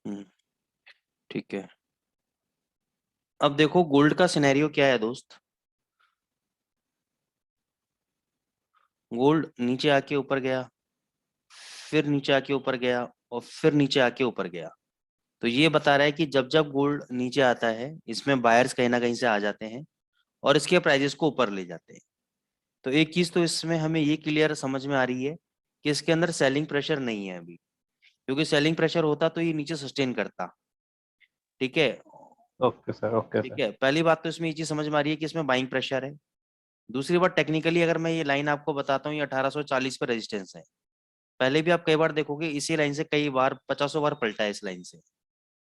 हम्म, ठीक है। अब देखो गोल्ड का सिनेरियो क्या है दोस्त। गोल्ड नीचे आके ऊपर गया, फिर नीचे आके ऊपर गया, और फिर नीचे आके ऊपर गया। तो ये बता रहा है कि जब जब गोल्ड नीचे आता है, इसमें बायर्स कहीं ना कहीं से आ जाते हैं और इसके प्राइजेस को ऊपर ले जाते हैं। तो एक चीज तो इसमें हमें ये क्लियर समझ में आ रही है कि इसके अंदर सेलिंग प्रेशर नहीं है अभी, क्योंकि सेलिंग प्रेशर होता तो ये नीचे सस्टेन करता। ठीक है। ओके सर, ओके ठीक सर। है, पहली बात तो इसमें ये चीज समझ में आ रही है कि इसमें बाइंग प्रेशर है। दूसरी बात, टेक्निकली अगर मैं ये लाइन आपको बताता हूँ, ये 1840 पे रेजिस्टेंस है। पहले भी आप कई बार देखोगे इसी लाइन से कई बार 50 बार पलटा है इस लाइन से।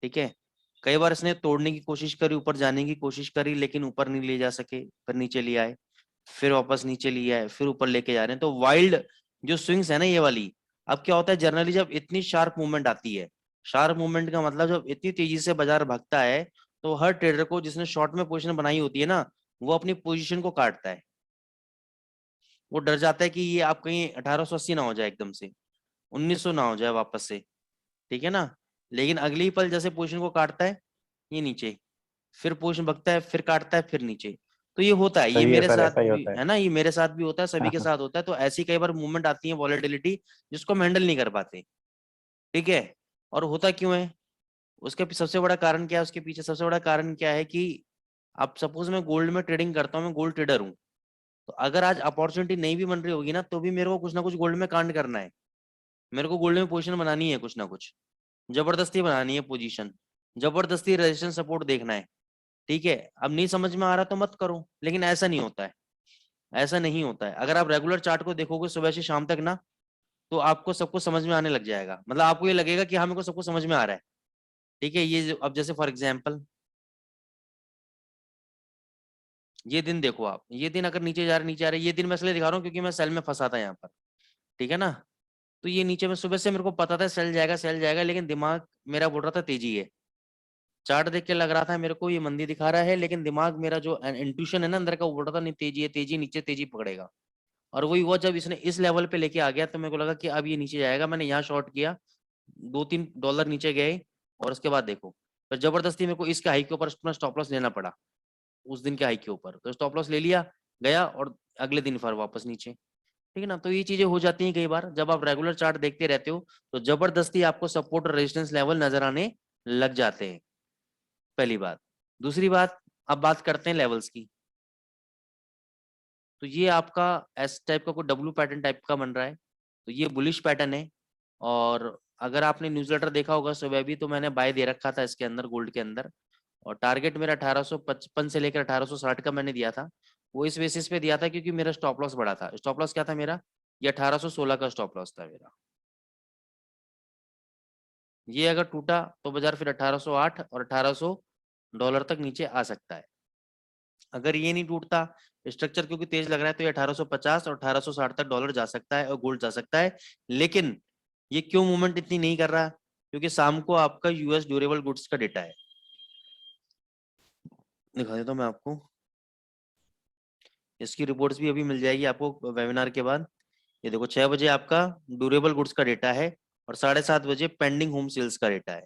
ठीक है। कई बार इसने तोड़ने की कोशिश करी, ऊपर जाने की कोशिश करी, लेकिन ऊपर नहीं ले जा सके, फिर नीचे ले आए, फिर वापस नीचे ले आए, फिर ऊपर लेके जा रहे हैं। तो वाइल्ड जो स्विंग्स है ना ये वाली, अब क्या होता है जनरली जब इतनी शार्प मूवमेंट आती है, शार्प मूवमेंट का मतलब जब इतनी तेजी से बाजार भागता है, तो हर ट्रेडर को जिसने शॉर्ट में पोजीशन बनाई होती है ना, वो अपनी पोजीशन को काटता है। वो डर जाता है कि ये आप कहीं 1880 ना हो जाए, एकदम से 1900 ना हो जाए वापस से। ठीक है ना। लेकिन अगली ही पल जैसे पोजीशन को काटता है, ये नीचे, फिर पोजीशन बकता है, फिर काटता है, फिर नीचे। तो ये होता है, ये सही है मेरे सर, साथ ऐसा ही भी होता है। है ना, ये मेरे साथ भी होता है, सभी हाँ के हाँ। साथ होता है। तो ऐसी कई बार मूवमेंट आती है, वॉलेटिलिटी, जिसको हम हैंडल नहीं कर पाते। ठीक है। और होता क्यों है, उसके सबसे बड़ा कारण क्या है, उसके पीछे सबसे बड़ा कारण क्या है कि अब सपोज मैं गोल्ड में ट्रेडिंग करता हूँ, मैं गोल्ड ट्रेडर हूँ। तो अगर आज अपॉर्चुनिटी नहीं भी बन रही होगी ना, तो भी मेरे को कुछ ना कुछ गोल्ड में कांड करना है। मेरे को गोल्ड में पोजीशन बनानी है, कुछ ना कुछ जबरदस्ती बनानी है पोजीशन, जबरदस्ती रेजिस्टेंस सपोर्ट देखना है। ठीक है। अब नहीं समझ में आ रहा तो मत करो, लेकिन ऐसा नहीं होता है। ऐसा नहीं होता है। अगर आप रेगुलर चार्ट को देखोगे सुबह से शाम तक ना, तो आपको सब कुछ समझ में आने लग जाएगा। मतलब आपको ये लगेगा कि हाँ मेरे को सब कुछ समझ में आ रहा है। ठीक है। अब जैसे फॉर एग्जाम्पल ये दिन देखो आप, ये दिन अगर नीचे जा रहा है, नीचे आ रहा है, ये दिन मैं इसलिए दिखा रहा हूँ क्योंकि मैं सेल में फंसा था यहाँ पर। ठीक है ना। तो ये नीचे में सुबह से मेरे को पता था सेल जाएगा, सेल जाएगा, लेकिन दिमाग मेरा बोल रहा था तेजी है। चार्ट देख के लग रहा था मेरे को ये मंदी दिखा रहा है, लेकिन दिमाग मेरा जो इंट्यूशन है ना अंदर का, वो बोल रहा था नहीं तेजी है, तेजी नीचे तेजी पकड़ेगा। और वही हुआ, जब इसने इस लेवल पे लेके आ गया तो मेरे को लगा कि अब ये नीचे जाएगा। मैंने यहाँ शॉर्ट किया, $2-3 नीचे गए, और उसके बाद देखो, तो जबरदस्ती मेरे को इसके हाई के ऊपर अपना स्टॉप लॉस लेना पड़ा। उस दिन के हाई के ऊपर तो स्टॉप लॉस ले लिया, गया, और अगले दिन फिर वापस नीचे। ठीक है ना। तो ये चीजें हो जाती हैं कई बार जब आप रेगुलर चार्ट देखते रहते हो, तो जबरदस्ती आपको सपोर्ट और रेजिस्टेंस लेवल नजर आने लग जाते हैं। पहली बात। दूसरी बात, अब बात करते हैं लेवल्स की। तो ये आपका एस टाइप का कोई डब्ल्यू पैटर्न टाइप का बन रहा है, तो ये बुलिश पैटर्न है। और अगर आपने न्यूज़लेटर देखा होगा सुबह भी, तो मैंने बाय दे रखा था इसके अंदर, गोल्ड के अंदर। और टारगेट मेरा 1855 से लेकर 1860 का मैंने दिया था। वो इस बेसिस पे दिया था क्योंकि मेरा स्टॉप लॉस बड़ा था। स्टॉप लॉस क्या था मेरा, ये 1816 का स्टॉप लॉस था मेरा। ये अगर टूटा तो बाजार फिर 1808 और $1800 तक नीचे आ सकता है। अगर ये नहीं टूटता, स्ट्रक्चर क्योंकि तेज लग रहा है, तो ये 1850 और 1860 तक डॉलर जा सकता है और गोल्ड जा सकता है। लेकिन ये क्यों मूवमेंट इतनी नहीं कर रहा, क्योंकि शाम को आपका यूएस ड्यूरेबल गुड्स का डेटा है। दिखा देता हूं मैं आपको, इसकी रिपोर्ट्स भी अभी मिल जाएगी आपको वेबिनार के बाद। ये देखो 6 बजे आपका ड्यूरेबल गुड्स का डेटा है, और 7:30 बजे पेंडिंग होम सेल्स का डेटा है।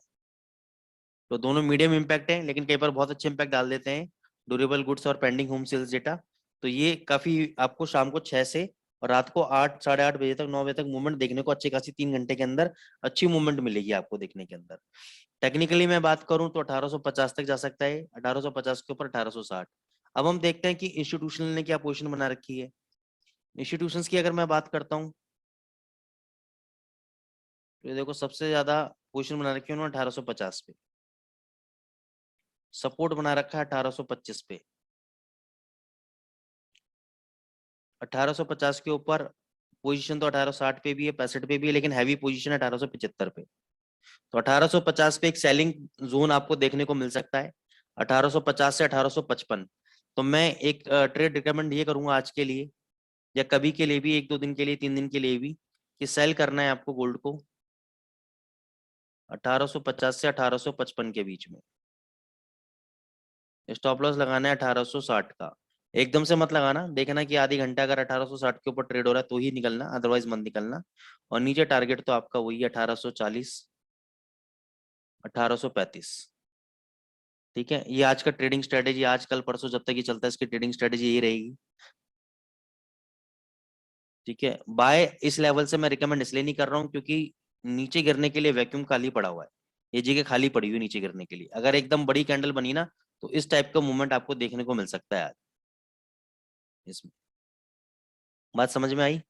तो दोनों मीडियम इम्पैक्ट है, लेकिन कई बार बहुत अच्छे इम्पैक्ट डाल देते हैं ड्यूरेबल गुड्स और पेंडिंग होम सेल्स डेटा। तो ये काफी आपको शाम को 6 से और रात को 8, 8:30 बजे तक, 9 बजे तक मूवमेंट देखने को अच्छी खासी 3 घंटे के अंदर अच्छी मूवमेंट मिलेगी आपको देखने के अंदर। टेक्निकली मैं बात करूं तो 1850 तक जा सकता है, 1850 के ऊपर 1860। अब हम देखते हैं कि इंस्टीट्यूशनल ने क्या पोजीशन बना रखी है। इंस्टीट्यूशंस की अगर मैं बात करता हूँ, तो ये देखो सबसे ज्यादा पोजीशन बना रखी है उन्होंने 1850 पे, सपोर्ट बना रखा है 1825 पे। 1850 के ऊपर पोजीशन तो 1860 पे भी है, 65 पे भी है, लेकिन हैवी पोजीशन है 1875 पे। तो 1850 पे एक सेलिंग जोन आपको देखने को मिल सकता है, 1850 से 1855। तो मैं एक ट्रेड रिकमेंड ये करूंगा आज के लिए, या कभी के लिए भी, 1-2 दिन के लिए, 3 दिन के लिए भी, कि सेल करना है आपको गोल्ड को 1850 से 1855 के बीच में। स्टॉप लॉस लगाना है 1860 का। एकदम से मत लगाना, देखना कि आधी घंटा अगर 1860 के ऊपर ट्रेड हो रहा है तो ही निकलना, अदरवाइज मत निकलना। और नीचे टारगेट तो आपका वही 1840, 1835। ठीक है, ये आज का ट्रेडिंग स्ट्रेटेजी, आज कल परसों जब तक ये चलता है इसकी ट्रेडिंग स्ट्रेटेजी यही रहेगी। ठीक है, बाय इस लेवल से मैं रिकमेंड इसलिए नहीं कर रहा हूँ क्योंकि नीचे गिरने के लिए वैक्यूम खाली पड़ा हुआ है, ये जगह खाली पड़ी हुई नीचे गिरने के लिए। अगर एकदम बड़ी कैंडल बनी ना तो इस टाइप का मूवमेंट आपको देखने को मिल सकता है आज इसमें। बात समझ में आई?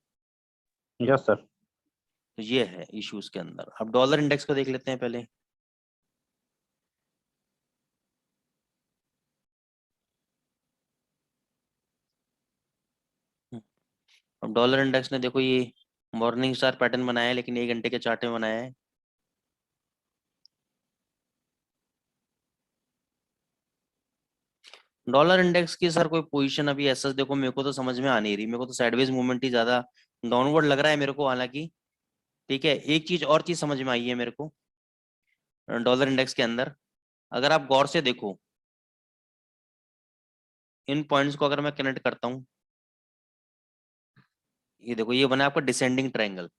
Yes sir. तो ये है इश्यूज के अंदर। अब डॉलर इंडेक्स को देख लेते हैं पहले। अब डॉलर इंडेक्स ने देखो ये मॉर्निंग स्टार पैटर्न बनाया है, लेकिन 1 घंटे के चार्ट में बनाया है। डॉलर इंडेक्स की सर कोई पोजीशन अभी ऐसा देखो मेरे को तो समझ में आ नहीं रही, मेरे को तो साइडवेज मूवमेंट ही ज्यादा डाउनवर्ड लग रहा है मेरे को हालांकि। ठीक है, एक चीज और चीज समझ में आई है मेरे को डॉलर इंडेक्स के अंदर, अगर आप गौर से देखो इन पॉइंट्स को अगर मैं कनेक्ट करता हूँ, ये देखो ये बना है आपका descending triangle.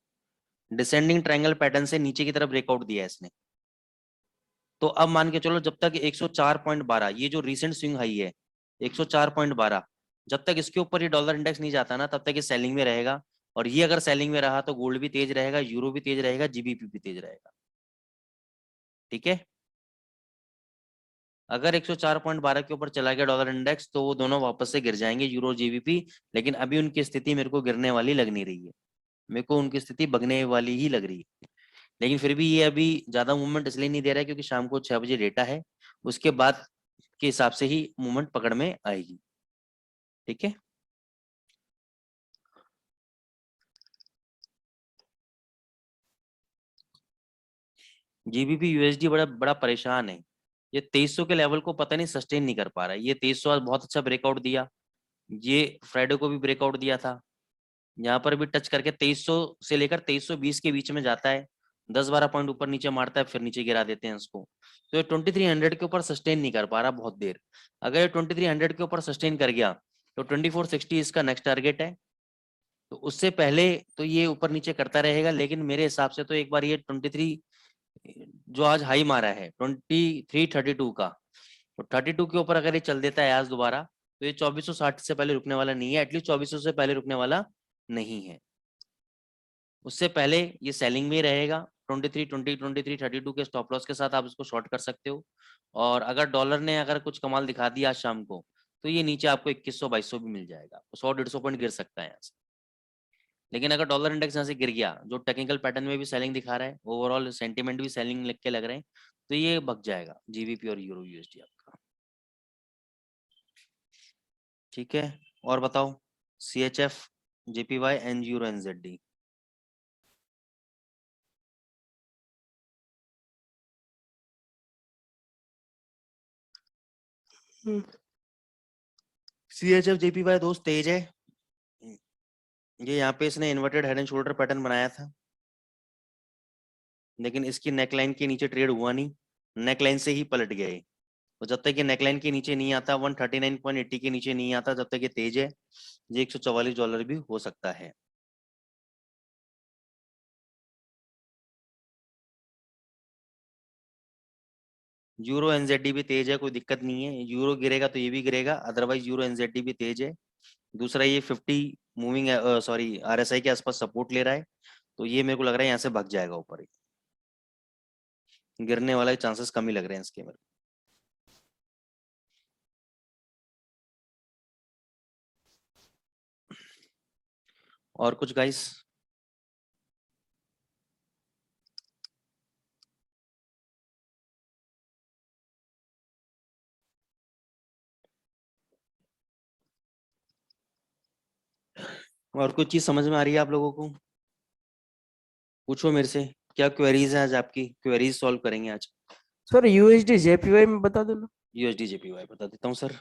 Descending triangle pattern से नीचे की तरफ ब्रेकआउट दिया है इसने। तो अब मान के चलो जब तक 104.12 ये जो रीसेंट स्विंग हाई है 104.12, जब तक इसके ऊपर ये डॉलर इंडेक्स नहीं जाता ना तब तक ये सेलिंग में रहेगा। और ये अगर सेलिंग में रहा तो गोल्ड भी तेज रहेगा, यूरो भी तेज रहेगा, जीबीपी भी तेज रहेगा। ठीक है, अगर 104.12 के ऊपर चला गया डॉलर इंडेक्स तो वो दोनों वापस से गिर जाएंगे, यूरो जीबीपी। लेकिन अभी उनकी स्थिति मेरे को गिरने वाली लग नहीं रही है, मेरे को उनकी स्थिति भगने वाली ही लग रही है। लेकिन फिर भी ये अभी ज्यादा मूवमेंट इसलिए नहीं दे रहा है क्योंकि शाम को 6 बजे डेटा है, उसके बाद के हिसाब से ही मूवमेंट पकड़ में आएगी। ठीक है, जीबीपी यूएसडी बड़ा बड़ा परेशान है। ये 2300 के लेवल को पता नहीं सस्टेन नहीं कर पा रहा है। ये 2300 आज बहुत अच्छा ब्रेकआउट दिया, ये फ्राइडे को भी ब्रेकआउट दिया था, यहाँ पर भी टच करके 2300 से लेकर 2320 के बीच में जाता है, 10-12 पॉइंट ऊपर नीचे मारता है फिर नीचे गिरा देते हैं उसको। तो ये 2300 के ऊपर सस्टेन नहीं कर पा रहा बहुत देर। अगर ये 2300 के ऊपर सस्टेन कर गया तो 2460 इसका नेक्स्ट टारगेट है। तो उससे पहले तो ये ऊपर नीचे करता रहेगा, लेकिन मेरे हिसाब से तो एक बार ये 23 जो आज हाई मारा है 2332 का, तो 32 के ऊपर अगर ये चल देता है आज दोबारा तो ये 2460 से पहले रुकने वाला नहीं है, एटलीस्ट 2400 से पहले रुकने वाला नहीं है। उससे पहले ये सेलिंग में ही रहेगा। 23 के स्टॉप लॉस के साथ आप इसको शॉर्ट कर सकते हो। और अगर डॉलर ने अगर कुछ कमाल दिखा दिया आज शाम को तो ये नीचे आपको 2100-2200 भी मिल जाएगा, 100-150 पॉइंट गिर सकता है यहाँ से। लेकिन अगर डॉलर इंडेक्स यहाँ से गिर गया, जो टेक्निकल पैटर्न में भी सेलिंग दिखा रहा है, ओवरऑल सेंटीमेंट भी सेलिंग लिख के लग रहे हैं, तो ये भग जाएगा जीबीपी और यूरो यूएसडी आपका। ठीक है, और बताओ CHF, JPY and euro NZD। CHF JPY दोस्त तेज है। ये यहाँ पे इसने inverted head and shoulder pattern बनाया था, लेकिन इसकी नेकलाइन के नीचे ट्रेड हुआ नहीं, नेकलाइन से ही पलट गए। तो जब तक ये नेकलाइन के नीचे नहीं आता, 139.80 के नीचे नहीं आता, जब तक ये तेज है। ये $144 भी हो सकता है। यूरो एनजेडी भी तेज है, कोई दिक्कत नहीं है, यूरो गिरेगा तो ये भी गिरेगा, अदरवाइज यूरो एनजेडी भी तेज है। दूसरा ये 50 मूविंग सॉरी RSI के आसपास सपोर्ट ले रहा है, तो ये मेरे को लग रहा है यहाँ से भाग जाएगा ऊपर, गिरने वाला चांसेस कम ही लग रहे हैं इसके मेरे को। और कुछ गाइस? और कुछ चीज समझ में आ रही है आप लोगों को? पूछो मेरे से, क्या क्वेरीज है आज आपकी? क्वेरीज सॉल्व करेंगे आज। सर यूएसडी जेपीवाई में बता दो ना। USD JPY बता देता हूँ सर।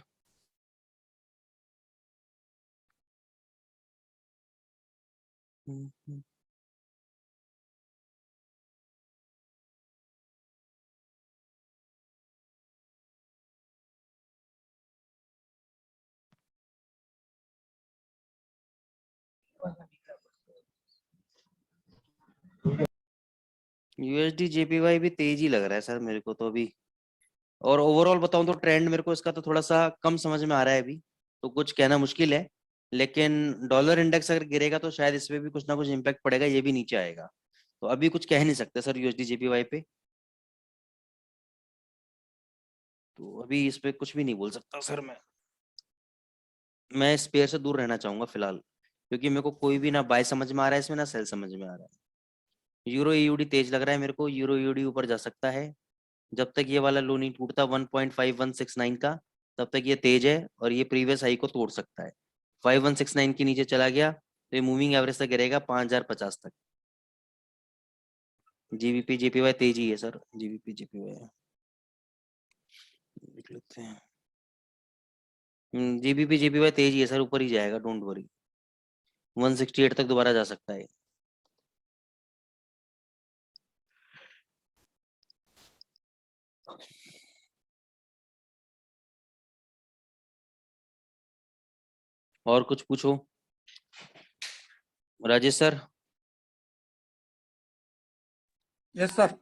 यूएसडी जेपीवाई भी तेज ही लग रहा है सर मेरे को तो अभी। और ओवरऑल बताऊं तो ट्रेंड मेरे को इसका तो थोड़ा सा कम समझ में आ रहा है अभी, तो कुछ कहना मुश्किल है। लेकिन डॉलर इंडेक्स अगर गिरेगा तो शायद इस पे भी कुछ ना कुछ इम्पैक्ट पड़ेगा, ये भी नीचे आएगा। तो अभी कुछ कह नहीं सकते सर यूएसडी जेपीवाई पे, तो अभी इस पे कुछ भी नहीं बोल सकता सर मैं इस पेयर से दूर रहना चाहूंगा फिलहाल, क्योंकि मेरे को कोई भी ना बाय समझ में आ रहा है इसमें, ना सेल समझ में आ रहा है। यूरो ईयूडी तेज लग रहा है मेरे को, यूरो ईयूडी ऊपर जा सकता है जब तक ये वाला लो नहीं टूटता 1.5169 का, तब तक ये तेज है और ये प्रीवियस हाई को तोड़ सकता है। 5169 के नीचे चला गया तो ये मूविंग एवरेज तक गिरेगा 5050 तक। जीबीपी जेपीवाई तेज ही है सर, जीबीपी जेपीवाई देख लेते हैं। जीबीपी जेपीवाई तेज ही है सर, ऊपर ही जाएगा, डोंट वरी। 168 तक दोबारा जा सकता है। और कुछ पूछो Rajesh sir. Yes sir.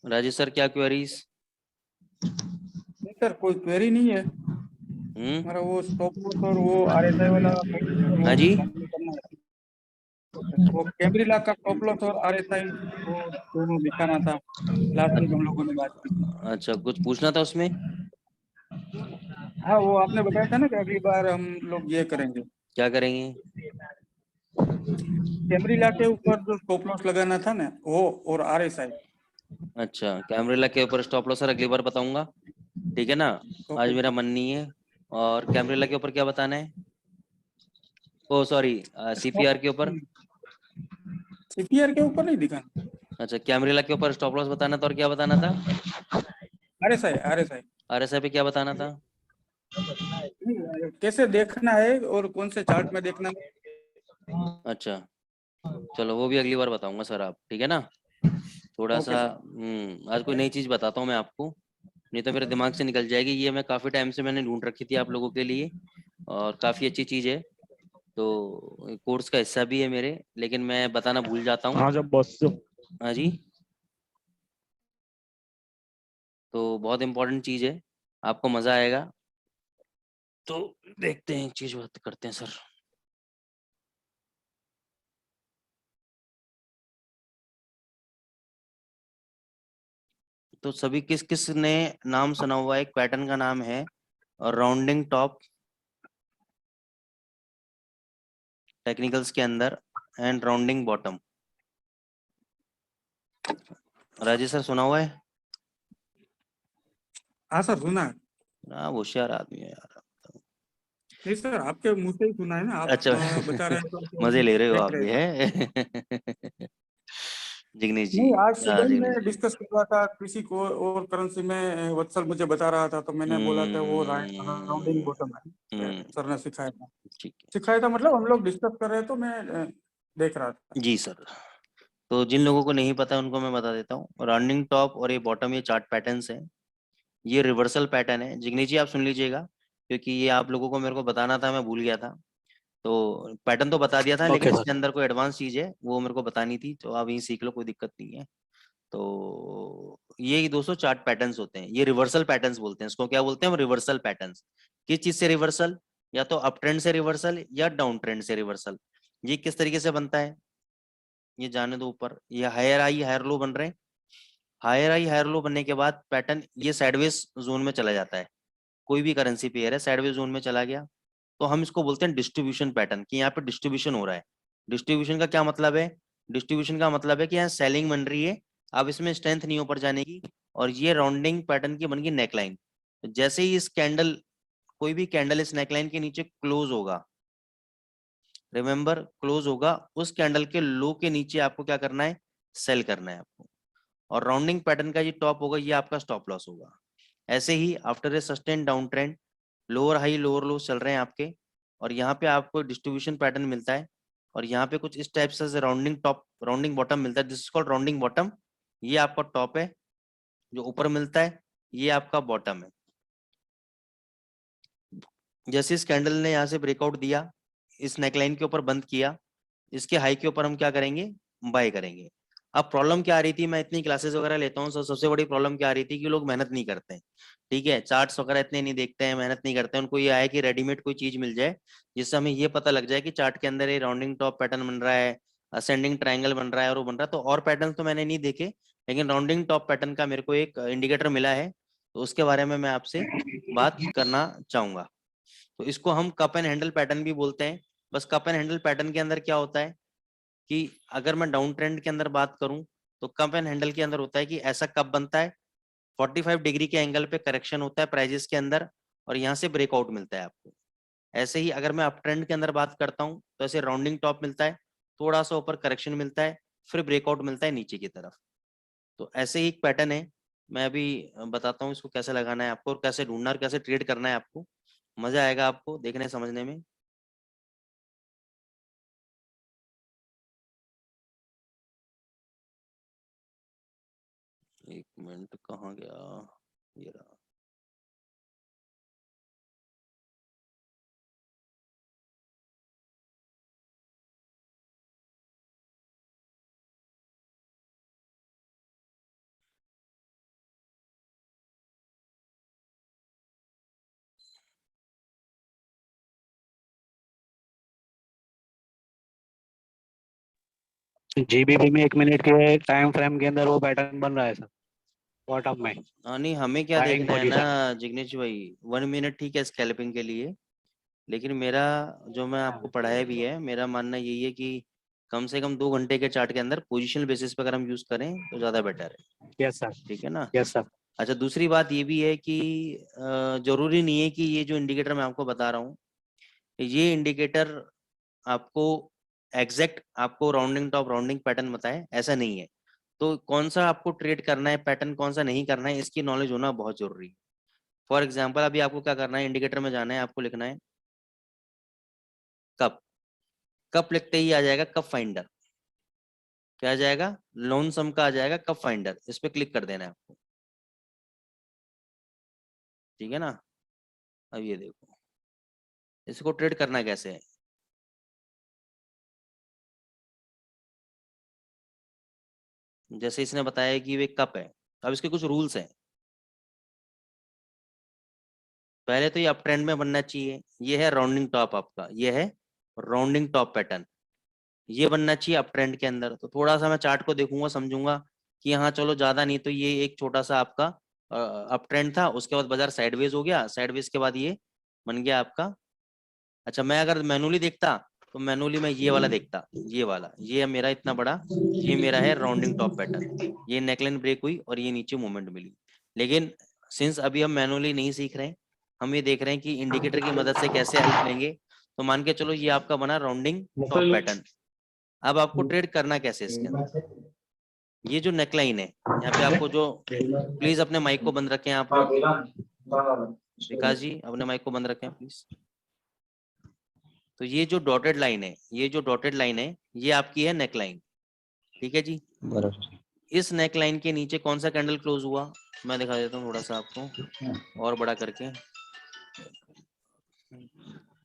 Rajesh sir क्या क्वेरीज? नहीं सर, कोई क्वेरी नहीं है। हमारा वो स्टॉप लॉस और वो आरएसआई वाला वो हाँ जी। कंप्लीट करना है। वो कैमरिला का स्टॉप लॉस और आरएसआई वो दोनों दिखाना था, लास्ट वीक हम लोगों ने बात की थी। अच्छा कुछ पूछना था उसमें? हाँ, वो आपने बताया था ना कि अगली बार हम लोग ये करेंगे, क्या करेंगे? कैमरिला के ऊपर जो स्टॉप लॉस लगाना था ना वो, और आरएसआई। अच्छा कैमरेला के ऊपर स्टॉप लॉस सर अगली बार बताऊंगा, ठीक है ना। आज ओके। मेरा मन नहीं है। और कैमरेला के ऊपर क्या बताना है? ओ सॉरी, सीपीआर के ऊपर। सीपीआर के ऊपर नहीं दिखाना, अच्छा कैमरेला के ऊपर स्टॉप लॉस बताना था, और क्या बताना था? आरएसआई आरएसआई आरएसआई पे क्या बताना था? कैसे देखना है और कौन से चार्ट में देखना है। अच्छा चलो वो भी अगली बार बताऊंगा सर आप, ठीक है ना। थोड़ा ओके सा सर। आज कोई नई चीज बताता हूँ मैं आपको, नहीं तो मेरे दिमाग से निकल जाएगी। ये मैं काफी टाइम से मैंने ढूंढ रखी थी आप लोगों के लिए, और काफी अच्छी चीज है, तो कोर्स का हिस्सा भी है मेरे, लेकिन मैं बताना भूल जाता हूँ। हाँ जब बस हाँ जी। तो बहुत इंपॉर्टेंट चीज है, आपको मजा आएगा। तो देखते हैं, एक चीज बात करते हैं सर। तो सभी किस किस ने नाम सुना हुआ है, एक पैटर्न का नाम है राउंडिंग टॉप टेक्निकल्स के अंदर, and rounding bottom? Rajesh sir सुना हुआ है? हाँ सर, सुना है। हाँ होशियार आदमी है यार। नहीं सर, आपके मुंह से ही सुना है ना, आप अच्छा बता रहे हैं तो मजे ले रहे हो देख आप रहे भी थे। है जिग्नेश जी। नहीं, आज हाँ सुबह ही जिग्नेश मैं जी। डिस्कस कर रहा था किसी को और करेंसी में, वत्सल मुझे बता रहा था, तो मैंने बोला था वो राउंडिंग हम्म, बॉटम है, सर ने सिखाया था। ठीक सिखाया था मतलब हम लोग डिस्कस कर रहे थे तो मैं देख रहा था। है जी सर। तो जिन लोगों को नहीं पता उनको मैं बता देता हूँ, राउंडिंग टॉप और ये बॉटम, ये चार्ट पैटर्न्स हैं। ये रिवर्सल पैटर्न है, जिग्नेश जी आप सुन लीजिएगा, क्योंकि ये आप लोगों को मेरे को बताना था, मैं भूल गया था। तो पैटर्न तो बता दिया था, लेकिन ओके इसके सर। अंदर कोई एडवांस चीज है वो मेरे को बतानी थी, तो आप यही सीख लो, कोई दिक्कत नहीं है। तो ये दोस्तों चार्ट पैटर्न्स होते हैं, ये रिवर्सल पैटर्न्स बोलते हैं इसको। क्या बोलते हैं हम? Reversal patterns. किस चीज से रिवर्सल? या तो अप ट्रेंड से रिवर्सल या डाउन ट्रेंड से रिवर्सल। ये किस तरीके से बनता है ये जाने दो। ऊपर ये हायर हाई हायर लो बन रहे हैं, हायर हाई हायर लो बनने के बाद पैटर्न ये साइडवेज जोन में चला जाता है। कोई भी करेंसी पेयर है साइडवेज जोन में चला गया, तो हम इसको बोलते हैं डिस्ट्रीब्यूशन पैटर्न, कि यहाँ पे डिस्ट्रीब्यूशन हो रहा है। डिस्ट्रीब्यूशन का क्या मतलब है? डिस्ट्रीब्यूशन का मतलब है कि यहाँ सेलिंग बन रही है, अब इसमें स्ट्रेंथ नहीं ऊपर जाने की, और ये राउंडिंग पैटर्न की बन गई नेकलाइन। तो जैसे ही इस कैंडल, कोई भी कैंडल इस नेकलाइन के नीचे क्लोज होगा, रिमेंबर क्लोज होगा, उस कैंडल के लो के नीचे आपको क्या करना है? सेल करना है आपको। और राउंडिंग पैटर्न का ये टॉप होगा, ये आपका स्टॉप लॉस होगा। ऐसे ही after a sustain down trend, lower high lower low चल रहे हैं आपके, और यहाँ पे आपको डिस्ट्रीब्यूशन पैटर्न मिलता है, और यहाँ पे कुछ इस टाइप से राउंडिंग टॉप राउंडिंग बॉटम मिलता है, this is called rounding bottom. ये आपका टॉप है जो ऊपर मिलता है, ये आपका बॉटम है। जैसे इस कैंडल ने यहाँ से ब्रेकआउट दिया, इस नेकलाइन के ऊपर बंद किया, इसके हाई के ऊपर हम क्या करेंगे? बाय करेंगे। अब प्रॉब्लम क्या आ रही थी, मैं इतनी क्लासेस वगैरह लेता हूँ, सबसे बड़ी प्रॉब्लम क्या आ रही थी कि लोग मेहनत नहीं करते हैं। ठीक है, चार्ट्स वगैरह इतने नहीं देखते हैं, मेहनत नहीं करते हैं। उनको ये आए कि रेडीमेड कोई चीज मिल जाए जिससे हमें ये पता लग जाए कि चार्ट के अंदर ये राउंडिंग टॉप पैटर्न बन रहा है, असेंडिंग ट्रायंगल बन रहा है और वो बन रहा है। तो और पैटर्न तो मैंने नहीं देखे, लेकिन राउंडिंग टॉप पैटर्न का मेरे को एक इंडिकेटर मिला है, तो उसके बारे में मैं आपसे बात करना चाहूंगा। तो इसको हम कप एंड हैंडल पैटर्न भी बोलते हैं। बस कप एंड हैंडल पैटर्न के अंदर क्या होता है कि अगर मैं डाउन ट्रेंड के अंदर बात करूं तो कप एंड हैंडल के अंदर होता है कि ऐसा कप बनता है, 45 डिग्री के एंगल पे करेक्शन होता है प्राइजेस के अंदर, और यहाँ से ब्रेकआउट मिलता है आपको। ऐसे ही अगर मैं अप ट्रेंड के अंदर बात करता हूँ तो ऐसे राउंडिंग टॉप मिलता है, थोड़ा सा ऊपर करेक्शन मिलता है, फिर ब्रेकआउट मिलता है नीचे की तरफ। तो ऐसे ही एक पैटर्न है, मैं अभी बताता हूँ इसको कैसे लगाना है आपको और कैसे ढूंढना और कैसे ट्रेड करना है आपको। मजा आएगा आपको देखने समझने में। एक मिनट, कहाँ गया, ये रहा। जीबीपी में 1 मिनट के टाइम फ्रेम के अंदर वो पैटर्न बन रहा है सर, बॉटम में हाँ नहीं, हमें क्या बाइंग देखना है ना पोजीशन। जिग्नेश भाई, 1 मिनट ठीक है स्कैल्पिंग के लिए, लेकिन मेरा जो मैं आपको पढ़ाया भी है, मेरा मानना यही है कि कम से कम 2 घंटे के चार्ट के अंदर पोजिशनल बेसिस पे अगर हम यूज करें तो ज्यादा बेटर है। Yes sir. ठीक है ना। Yes sir. अच्छा, दूसरी बात ये भी है कि जरूरी नहीं है कि ये जो इंडिकेटर मैं आपको बता रहा हूँ, ये इंडिकेटर आपको एग्जैक्ट आपको राउंडिंग टॉप राउंडिंग पैटर्न बताए, ऐसा नहीं है। तो कौन सा आपको ट्रेड करना है, पैटर्न कौन सा नहीं करना है, इसकी नॉलेज होना बहुत जरूरी है। फॉर एग्जाम्पल अभी आपको क्या करना है, इंडिकेटर में जाना है, आपको लिखना है कप। कप लिखते ही आ जाएगा कप फाइंडर। क्या आ जाएगा, लोन सम का आ जाएगा कप फाइंडर, इस पे क्लिक कर देना है आपको। ठीक है ना। अब ये देखो, इसको ट्रेड करना कैसे है। जैसे इसने बताया कि ये कप है, अब इसके कुछ रूल्स हैं। पहले तो ये अप ट्रेंड में बनना चाहिए, ये है राउंडिंग टॉप आपका, ये है राउंडिंग टॉप पैटर्न, ये बनना चाहिए अप ट्रेंड के अंदर। तो थोड़ा सा मैं चार्ट को देखूंगा, समझूंगा कि हाँ चलो ज्यादा नहीं तो ये एक छोटा सा आपका अप ट्रेंड था, उसके बाद बाजार साइडवेज हो गया, साइडवेज के बाद ये बन गया आपका। अच्छा, मैं अगर मैनुअली देखता तो मैनुअली मैं ये वाला देखता, ये वाला, ये है मेरा इतना बड़ा, ये मेरा है राउंडिंग टॉप पैटर्न, ये नेकलाइन ब्रेक हुई और ये नीचे मूवमेंट मिली। लेकिन सिंस अभी हम मैनुअली नहीं सीख रहे हैं, हम ये देख रहे हैं कि इंडिकेटर की मदद से कैसे हेल्प लेंगे। तो मान के चलो ये आपका बना राउंडिंग टॉप पैटर्न। अब आपको ट्रेड करना कैसे इसके अंदर, ये जो नेकलाइन है यहाँ पे आपको जो, प्लीज अपने माइक को बंद रखें आप लोग, विकास जी अपने माइक को बंद रखें प्लीज। तो ये जो डॉटेड लाइन है, ये जो डॉटेड लाइन है, ये आपकी है नेकलाइन। ठीक है जी। इस नेकलाइन के नीचे कौन सा कैंडल क्लोज हुआ, मैं दिखा देता हूँ थोड़ा सा आपको और बड़ा करके।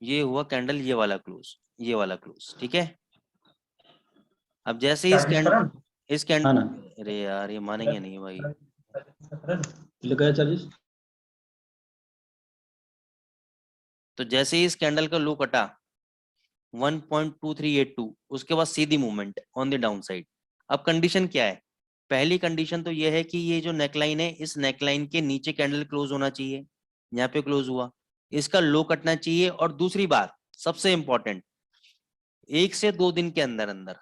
ये हुआ कैंडल, ये वाला क्लोज, ये वाला क्लोज। ठीक है। अब जैसे ही इस कैंडल, अरे यार ये मानेंगे नहीं भाई। तो जैसे ही इस कैंडल का लो कटा 1.2382, उसके बाद सीधी movement on the down side. अब कंडीशन क्या है, पहली कंडीशन तो ये है कि ये जो नेकलाइन है, इस नेकलाइन के नीचे कैंडल क्लोज होना चाहिए, यहाँ पे क्लोज हुआ, इसका लो कटना चाहिए। और दूसरी बात सबसे इंपॉर्टेंट, 1 से 2 दिन के अंदर अंदर,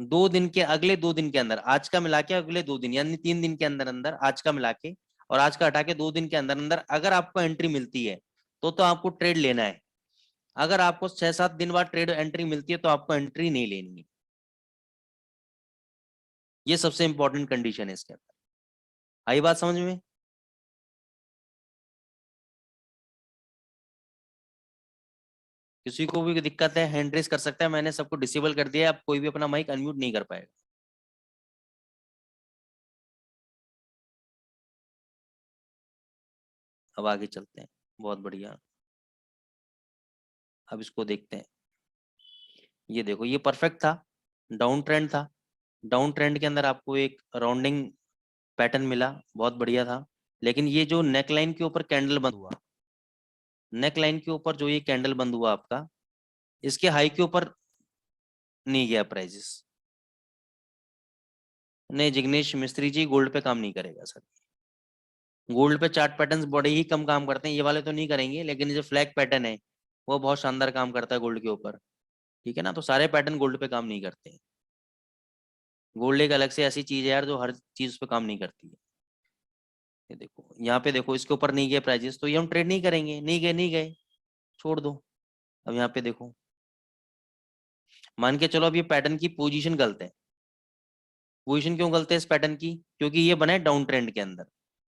2 दिन के, अगले 2 दिन के अंदर, आज का मिला के अगले 2 दिन, यानी 3 दिन के अंदर अंदर, आज का मिला के और आज का हटा के 2 दिन के अंदर अंदर अगर आपको एंट्री मिलती है तो आपको ट्रेड लेना है। अगर आपको 6-7 दिन बाद ट्रेड एंट्री मिलती है तो आपको एंट्री नहीं लेनी है। ये सबसे इंपॉर्टेंट कंडीशन है इसके अंदर। आई बात समझ में। किसी को भी दिक्कत है हैंड रेस कर सकता है, मैंने सबको डिसेबल कर दिया है, अब कोई भी अपना माइक अनम्यूट नहीं कर पाएगा। अब आगे चलते हैं, बहुत बढ़िया। अब इसको देखते हैं, ये देखो ये परफेक्ट था, डाउन ट्रेंड था, डाउन ट्रेंड के अंदर आपको एक राउंडिंग पैटर्न मिला, बहुत बढ़िया था। लेकिन ये जो नेक लाइन के ऊपर कैंडल बंद हुआ, नेक लाइन के ऊपर जो ये कैंडल बंद हुआ आपका, इसके हाई के ऊपर नहीं गया प्राइजेस। नहीं जिग्नेश मिस्त्री जी, गोल्ड पे काम नहीं करेगा सर। गोल्ड पे चार्ट पैटर्न्स बड़े ही कम काम करते हैं, ये वाले तो नहीं करेंगे, लेकिन जो फ्लैग पैटर्न है वो बहुत शानदार काम करता है गोल्ड के ऊपर, ठीक है ना। तो सारे पैटर्न गोल्ड पे काम नहीं करते हैं। गोल्ड एक अलग से ऐसी चीज है यार जो हर चीज पे काम नहीं करती है। ये देखो यहाँ पे देखो, इसके ऊपर नहीं गए प्राइजेस, तो ये हम ट्रेड नहीं करेंगे, नहीं गए नहीं गए, छोड़ दो। अब यहाँ पे देखो, मान के चलो अब ये पैटर्न की पोजीशन गलत है। पोजीशन क्यों गलत है इस पैटर्न की? क्योंकि ये बना है डाउन ट्रेंड के अंदर,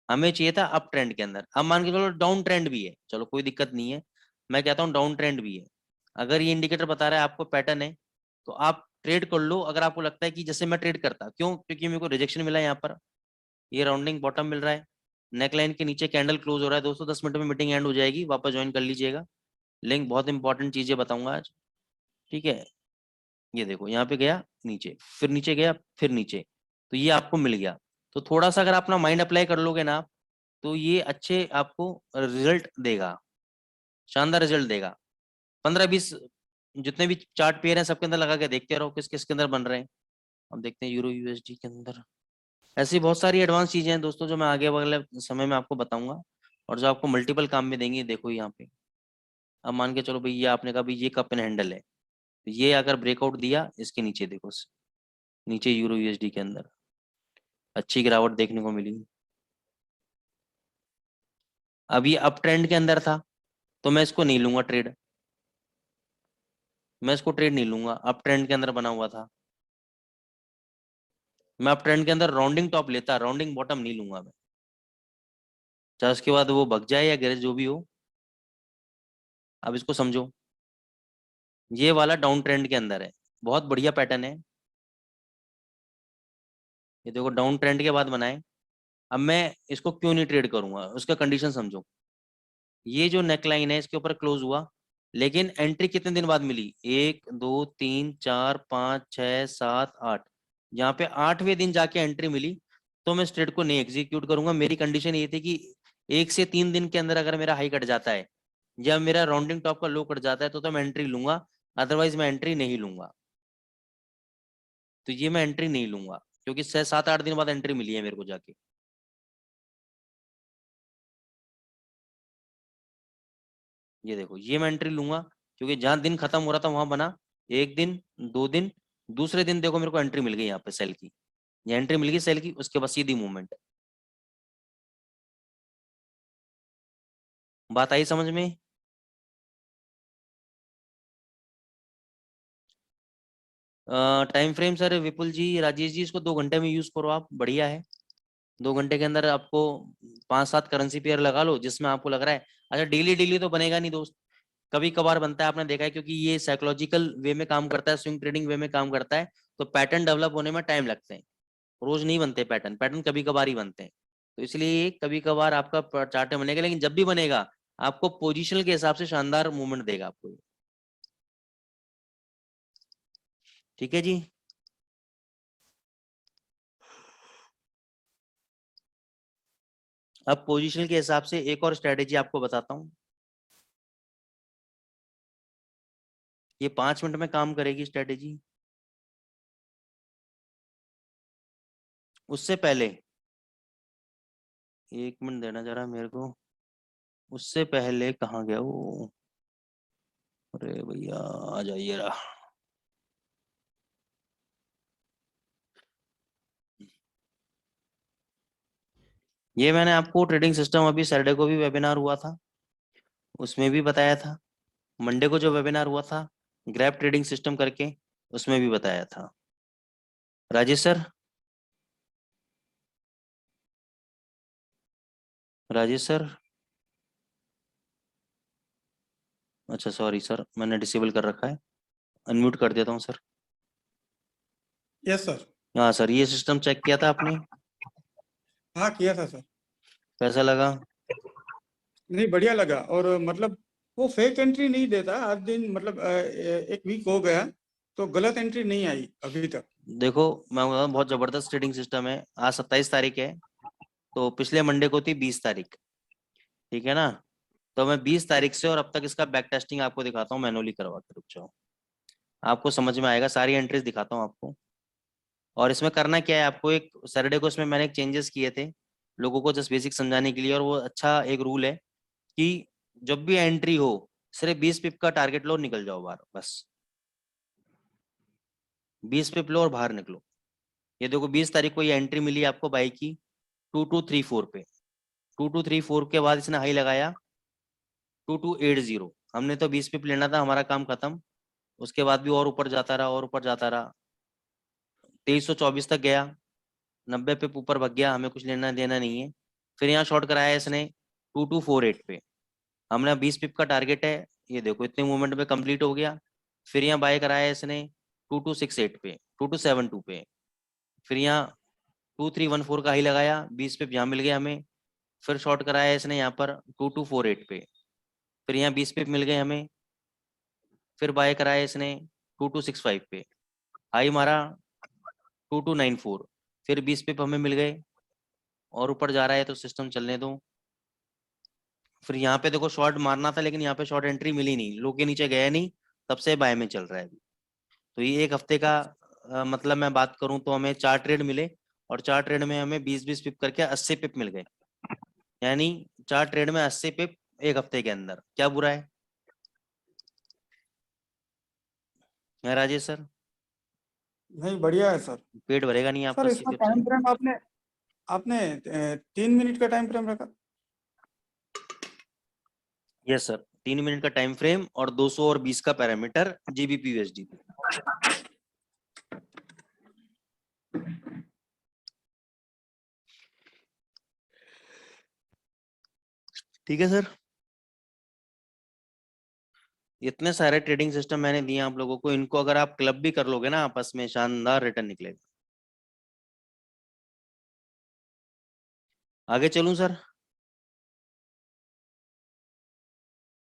हमें चाहिए था अप ट्रेंड के अंदर। अब मान के चलो डाउन ट्रेंड भी है, चलो कोई दिक्कत नहीं है, मैं कहता हूँ डाउन ट्रेंड भी है। अगर ये इंडिकेटर बता रहा है आपको पैटर्न है, तो आप ट्रेड कर लो। अगर आपको लगता है कि जैसे मैं ट्रेड करता, क्यों? क्योंकि मेरे को रिजेक्शन मिला है यहाँ पर, ये राउंडिंग बॉटम मिल रहा है, नेकलाइन के नीचे कैंडल क्लोज हो रहा है। दोस्तों 10 मिनट में मीटिंग एंड हो जाएगी, वापस ज्वाइन कर लीजिएगा। लिंक बहुत इंपॉर्टेंट चीजें बताऊंगा आज, ठीक है। ये देखो यहाँ पे गया नीचे, फिर नीचे गया, फिर नीचे, तो ये आपको मिल गया। तो थोड़ा सा अगर अपना माइंड अप्लाई कर लोगे ना आप, तो ये अच्छे आपको रिजल्ट देगा, शानदार रिजल्ट देगा। 15-20 जितने भी चार्ट पेयर हैं सबके अंदर लगा के देखते रहो किस किस के अंदर बन रहे हैं। हम देखते हैं यूरो यूएसडी के अंदर, ऐसी बहुत सारी एडवांस चीजें हैं दोस्तों जो मैं आगे वाले समय में आपको बताऊंगा, और जो आपको मल्टीपल काम में देंगे। देखो यहाँ पे, अब मान के चलो भाई ये आपने कहा भाई ये कप एंड हैंडल है, तो ये अगर ब्रेकआउट दिया, इसके नीचे देखो, नीचे यूरो यूएसडी के अंदर अच्छी गिरावट देखने को मिली। अब ये अप ट्रेंड के अंदर था, तो मैं इसको नहीं लूंगा ट्रेड, मैं इसको ट्रेड नहीं लूंगा। अप ट्रेंड के अंदर बना हुआ था, मैं अप ट्रेंड के अंदर राउंडिंग टॉप लेता, राउंडिंग बॉटम नहीं लूंगा मैं, चाहे उसके बाद वो भग जाए या गिरे, जो भी हो। अब इसको समझो, ये वाला डाउन ट्रेंड के अंदर है, बहुत बढ़िया पैटर्न है। ये देखो डाउन ट्रेंड के बाद बनाए। अब मैं इसको क्यों नहीं ट्रेड करूंगा, उसका कंडीशन समझो। ये जो नेकलाइन है इसके ऊपर क्लोज हुआ, लेकिन एंट्री कितने दिन बाद मिली? 1 2 3 4 5 6 7 8, यहाँ पे 8वें दिन जाके एंट्री मिली। तो मैं इस ट्रेड को नहीं एग्जीक्यूट करूंगा। मेरी कंडीशन ये थी कि 1 से 3 दिन के अंदर अगर मेरा हाई कट जाता है या मेरा राउंडिंग टॉप का लो कट जाता है, तो मैं एंट्री लूंगा, अदरवाइज मैं एंट्री नहीं लूंगा। तो ये मैं एंट्री नहीं लूंगा, क्योंकि 6 7 8 दिन बाद एंट्री मिली है मेरे को जाके। ये देखो, ये मैं एंट्री लूंगा, क्योंकि जहां दिन खत्म हो रहा था वहां बना, 1 दिन 2 दिन, दूसरे दिन देखो मेरे को एंट्री मिल गई यहाँ पे सेल की, ये एंट्री मिल गई सेल की, उसके बाद सीधी मूवमेंट। बात आई समझ में? टाइम फ्रेम सर विपुल जी, राजेश जी, इसको 2 घंटे में यूज करो आप, बढ़िया है। 2 घंटे के अंदर आपको 5 7 करेंसी पेयर लगा लो जिसमें आपको लग रहा है। अच्छा डेली डेली तो बनेगा नहीं दोस्त, कभी कभार बनता है, आपने देखा है, क्योंकि ये साइकोलॉजिकल वे में काम करता है, स्विंग ट्रेडिंग वे में काम करता है, तो पैटर्न डेवलप होने में टाइम लगते हैं। रोज नहीं बनते पैटर्न, पैटर्न कभी कभार ही बनते हैं। तो इसलिए कभी कभार आपका चार्ट बनेगा, लेकिन जब भी बनेगा आपको पोजिशनल के हिसाब से शानदार मूवमेंट देगा आपको ये। ठीक है जी। अब पोजिशनल के हिसाब से एक और स्ट्रेटेजी आपको बताता हूँ, ये 5 मिनट में काम करेगी स्ट्रेटेजी। उससे पहले 1 मिनट देना जरा मेरे को, उससे पहले कहाँ गया वो? अरे भैया आ जाइए रहा। ये मैंने आपको ट्रेडिंग सिस्टम, अभी सैटरडे को भी वेबिनार हुआ था, उसमें भी बताया था। मंडे को जो वेबिनार हुआ था ग्रैप ट्रेडिंग सिस्टम करके, उसमें भी बताया था। राजेश सर, राजेश सर, अच्छा सॉरी सर, मैंने डिसेबल कर रखा है, अनम्यूट कर देता हूँ सर। Yes sir. हाँ सर, ये सिस्टम चेक किया था आपने? हाँ किया था सर। कैसा लगा? नहीं बढ़िया लगा, और मतलब वो फेक एंट्री नहीं देता। आज दिन मतलब 1 वीक हो गया, तो गलत एंट्री नहीं आई अभी तक। देखो मैं बता रहा हूं, बहुत जबरदस्त ट्रेडिंग सिस्टम है। आज 27 तारीख है, तो पिछले मंडे को थी 20 तारीख, ठीक है ना। तो मैं 20 तारीख से और अब तक इसका बैक टेस्टिंग आपको दिखाता हूँ मैनुअली करवा के, रुक जाओ, आपको समझ में आएगा। सारी एंट्रीज दिखाता हूँ आपको। और इसमें करना क्या है आपको, एक सैटरडे को इसमें मैंने एक चेंजेस किए थे लोगों को जस्ट बेसिक समझाने के लिए, और वो अच्छा एक रूल है कि जब भी एंट्री हो सिर्फ 20 पिप का टारगेट लो और निकल जाओ बाहर, बस 20 पिप लो और बाहर निकलो। ये देखो 20 तारीख को ये एंट्री मिली आपको बाई की 2234 पे, 2234 के बाद इसने हाई लगाया 2280। हमने तो 20 पिप लेना था, हमारा काम खत्म। उसके बाद भी और ऊपर जाता रहा और ऊपर जाता रहा, 2324 तक गया, 90 पिप ऊपर भग गया, हमें कुछ लेना देना नहीं है। फिर यहाँ शॉर्ट कराया इसने 2248 पे, हमने 20 पिप का टारगेट है, ये देखो इतने मूवमेंट पे कंप्लीट हो गया। फिर यहाँ बाय कराया इसने 2268 पे, 2272 पे, फिर यहाँ 2314 का हाई लगाया, 20 पिप यहाँ मिल गया हमें। फिर शॉर्ट कराया इसने यहाँ पर 2248 पे, फिर यहाँ 20 पिप मिल गए हमें। फिर बाय कराया इसने 2265 पे, हाई मारा 2294, फिर 20 पिप हमें मिल गए और ऊपर जा रहा है तो सिस्टम चलने दो। फिर यहाँ पे देखो शॉर्ट मारना था लेकिन यहाँ पे शॉर्ट एंट्री मिली नहीं, लो के नीचे गया नहीं, तब से बाय में चल रहा है अभी। तो ये एक हफ्ते का मतलब मैं बात करूं तो हमें 4 ट्रेड मिले, और 4 ट्रेड में हमें 20-20 पिप करके 80 पिप मिल गए, यानी 4 ट्रेड में 80 पिप एक हफ्ते के अंदर, क्या बुरा है? मैं राजेश सर, नहीं, बढ़िया है सर। पेट भरेगा नहीं आपका सर 80 इसमें पिप से? टाइम फ्रेम आपने आपने 3 मिनट का टाइम फ्रेम रखा। यस सर, 3 मिनट का टाइम फ्रेम और 200 और 20 का पैरामीटर जीबीपी यूएसडीपी। ठीक है सर, इतने सारे ट्रेडिंग सिस्टम मैंने दिए आप लोगों को, इनको अगर आप क्लब भी कर लोगे ना आपस में, शानदार रिटर्न निकलेगा। आगे चलूं सर,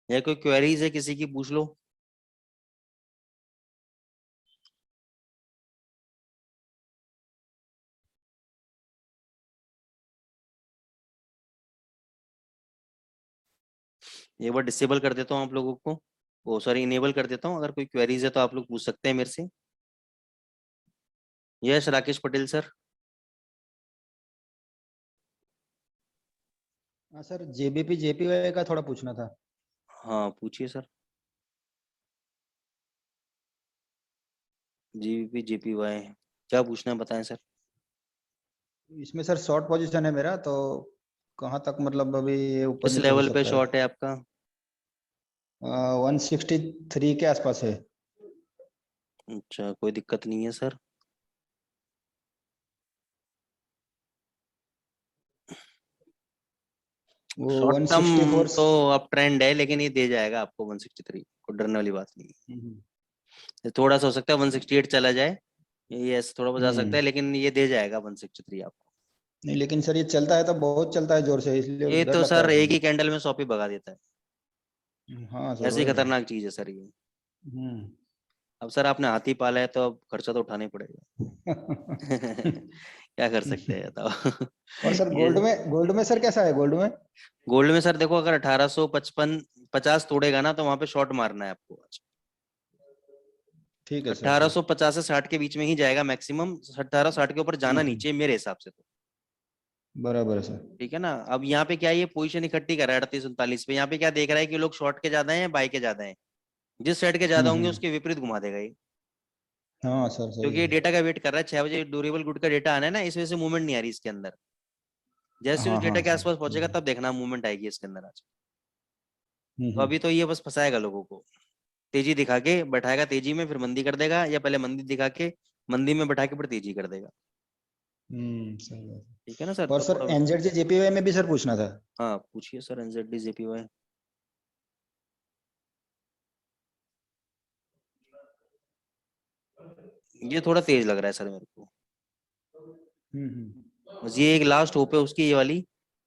या कोई क्वेरीज है किसी की, पूछ लो। एक बार डिसेबल कर देता हूँ आप लोगों को, ओ सॉरी इनेबल कर देता हूँ, अगर कोई क्वेरीज है तो आप लोग पूछ सकते हैं मेरे से। Yes Rakesh Patel sir. हाँ सर, जेबीपी जेपीवाई का थोड़ा पूछना था। हाँ पूछिए सर। जीबीपी जेपीवाई क्या पूछना है बताएं सर। इसमें सर शॉर्ट पोजीशन है मेरा, तो कहाँ तक मतलब अभी ये ऊपर किस नीचे हो लेवल पे सकता है? शॉर्ट है आपका? 163 के आसपास है। अच्छा कोई दिक्कत नहीं है सर। वो शॉर्ट टर्म 164। तो अब ट्रेंड है, लेकिन ये दे जाएगा आपको 163, कोई डरने वाली बात नहीं है। ये थोड़ा सा हो सकता है 168 चला जाए, ये ऐसे थोड़ा बहुत जा सकता है, लेकिन ये दे जाएगा 163 आपको। नहीं, लेकिन सर ये चलता है तो बहुत चलता है जोर से, इसलिए ये डर तो लगता सर है एक फिर। ही कैंडल में 100 भगा देता है, हाँ सर, ऐसी वही ना। खतरनाक चीज है सर ये। हम्म। अब सर आपने हाथी पाला है तो अब खर्चा तो उठाना ही पड़ेगा। क्या कर सकते हैं बताओ। और सर ये गोल्ड में सर कैसा है गोल्ड में? गोल्ड में सर देखो, अगर 1855 50 तोड़ेगा ना तो वहां पे शॉर्ट मारना है आपको। ठीक है सर, ठीक। 1850 से 60 के बीच में ही जाएगा मैक्सिमम, 1860 के ऊपर जाना नीचे मेरे हिसाब से तो। बराबर है सर। ठीक है ना। अब यहाँ पे क्या है, ये पोजीशन इकट्ठी कर रहा है 38-39 पे, यहाँ पे क्या देख रहा है कि लोग शॉर्ट के ज्यादा हैं बाय के ज्यादा हैं, जिस साइड के ज्यादा होंगे हम्म। उसके विपरीत घुमा देगा ये। हाँ सर, सही क्योंकि ये है। डेटा का वेट कर रहा है, 6 बजे ड्यूरेबल गुड का डेटा आना है ना, इस वजह से मूवमेंट नहीं आ रही इसके अंदर। जैसे उस हाँ डेटा हाँ के सर। आसपास पहुंचेगा तब देखना मूवमेंट आएगी इसके अंदर आज। तो हम्म। अभी तो ये बस फंसाएगा लोगों को, तेजी दिखा के बैठाएगा तेजी में, फिर मंदी कर देगा, या पहले मंदी दिखा के मंदी में बैठा के फिर तेजी कर देगा। सही है। ठीक है ना सर, और तो सर थोड़ा। एनजेडजी जेपीवाई में भी सर पूछना था। हाँ पूछिए सर, एनजेडी जेपीवाई। ये थोड़ा तेज लग रहा है सर मेरे को, बस ये एक लास्ट होप है उसकी, ये वाली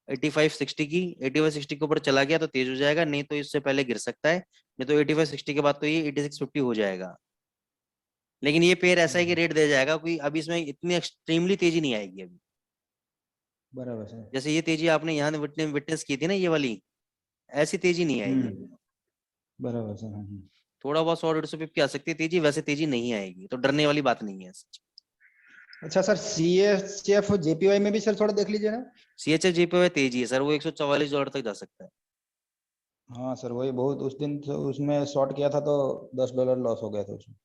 85-60 की। 85-60 के ऊपर चला गया तो तेज हो जाएगा, नहीं तो इससे पहले गिर सकता है, नहीं तो 85-60 के बाद तो ये 86-50 हो जाएगा। लेकिन ये पेयर ऐसा है कि रेट दे जाएगा, कोई अभी इसमें इतनी एक्सट्रीमली तेजी नहीं आएगी अभी। बराबर सर। जैसे ये तेजी आपने यहाँ विटनेस की थी ना, ये वाली, ऐसी तेजी नहीं आएगी। बराबर सर। थोड़ा बहुत 100-150 पिप की आ सकती है तेजी, वैसे तेजी नहीं आएगी, तो डरने वाली बात नहीं है। अच्छा सर, CHF JPY में भी सर थोड़ा देख लीजिए ना। CHF JPY तेजी है सर, वो $144 तक जा सकता है। हाँ सर, वही बहुत उस दिन तो उसमें शॉर्ट किया था तो $10 लॉस हो गया था उसमें।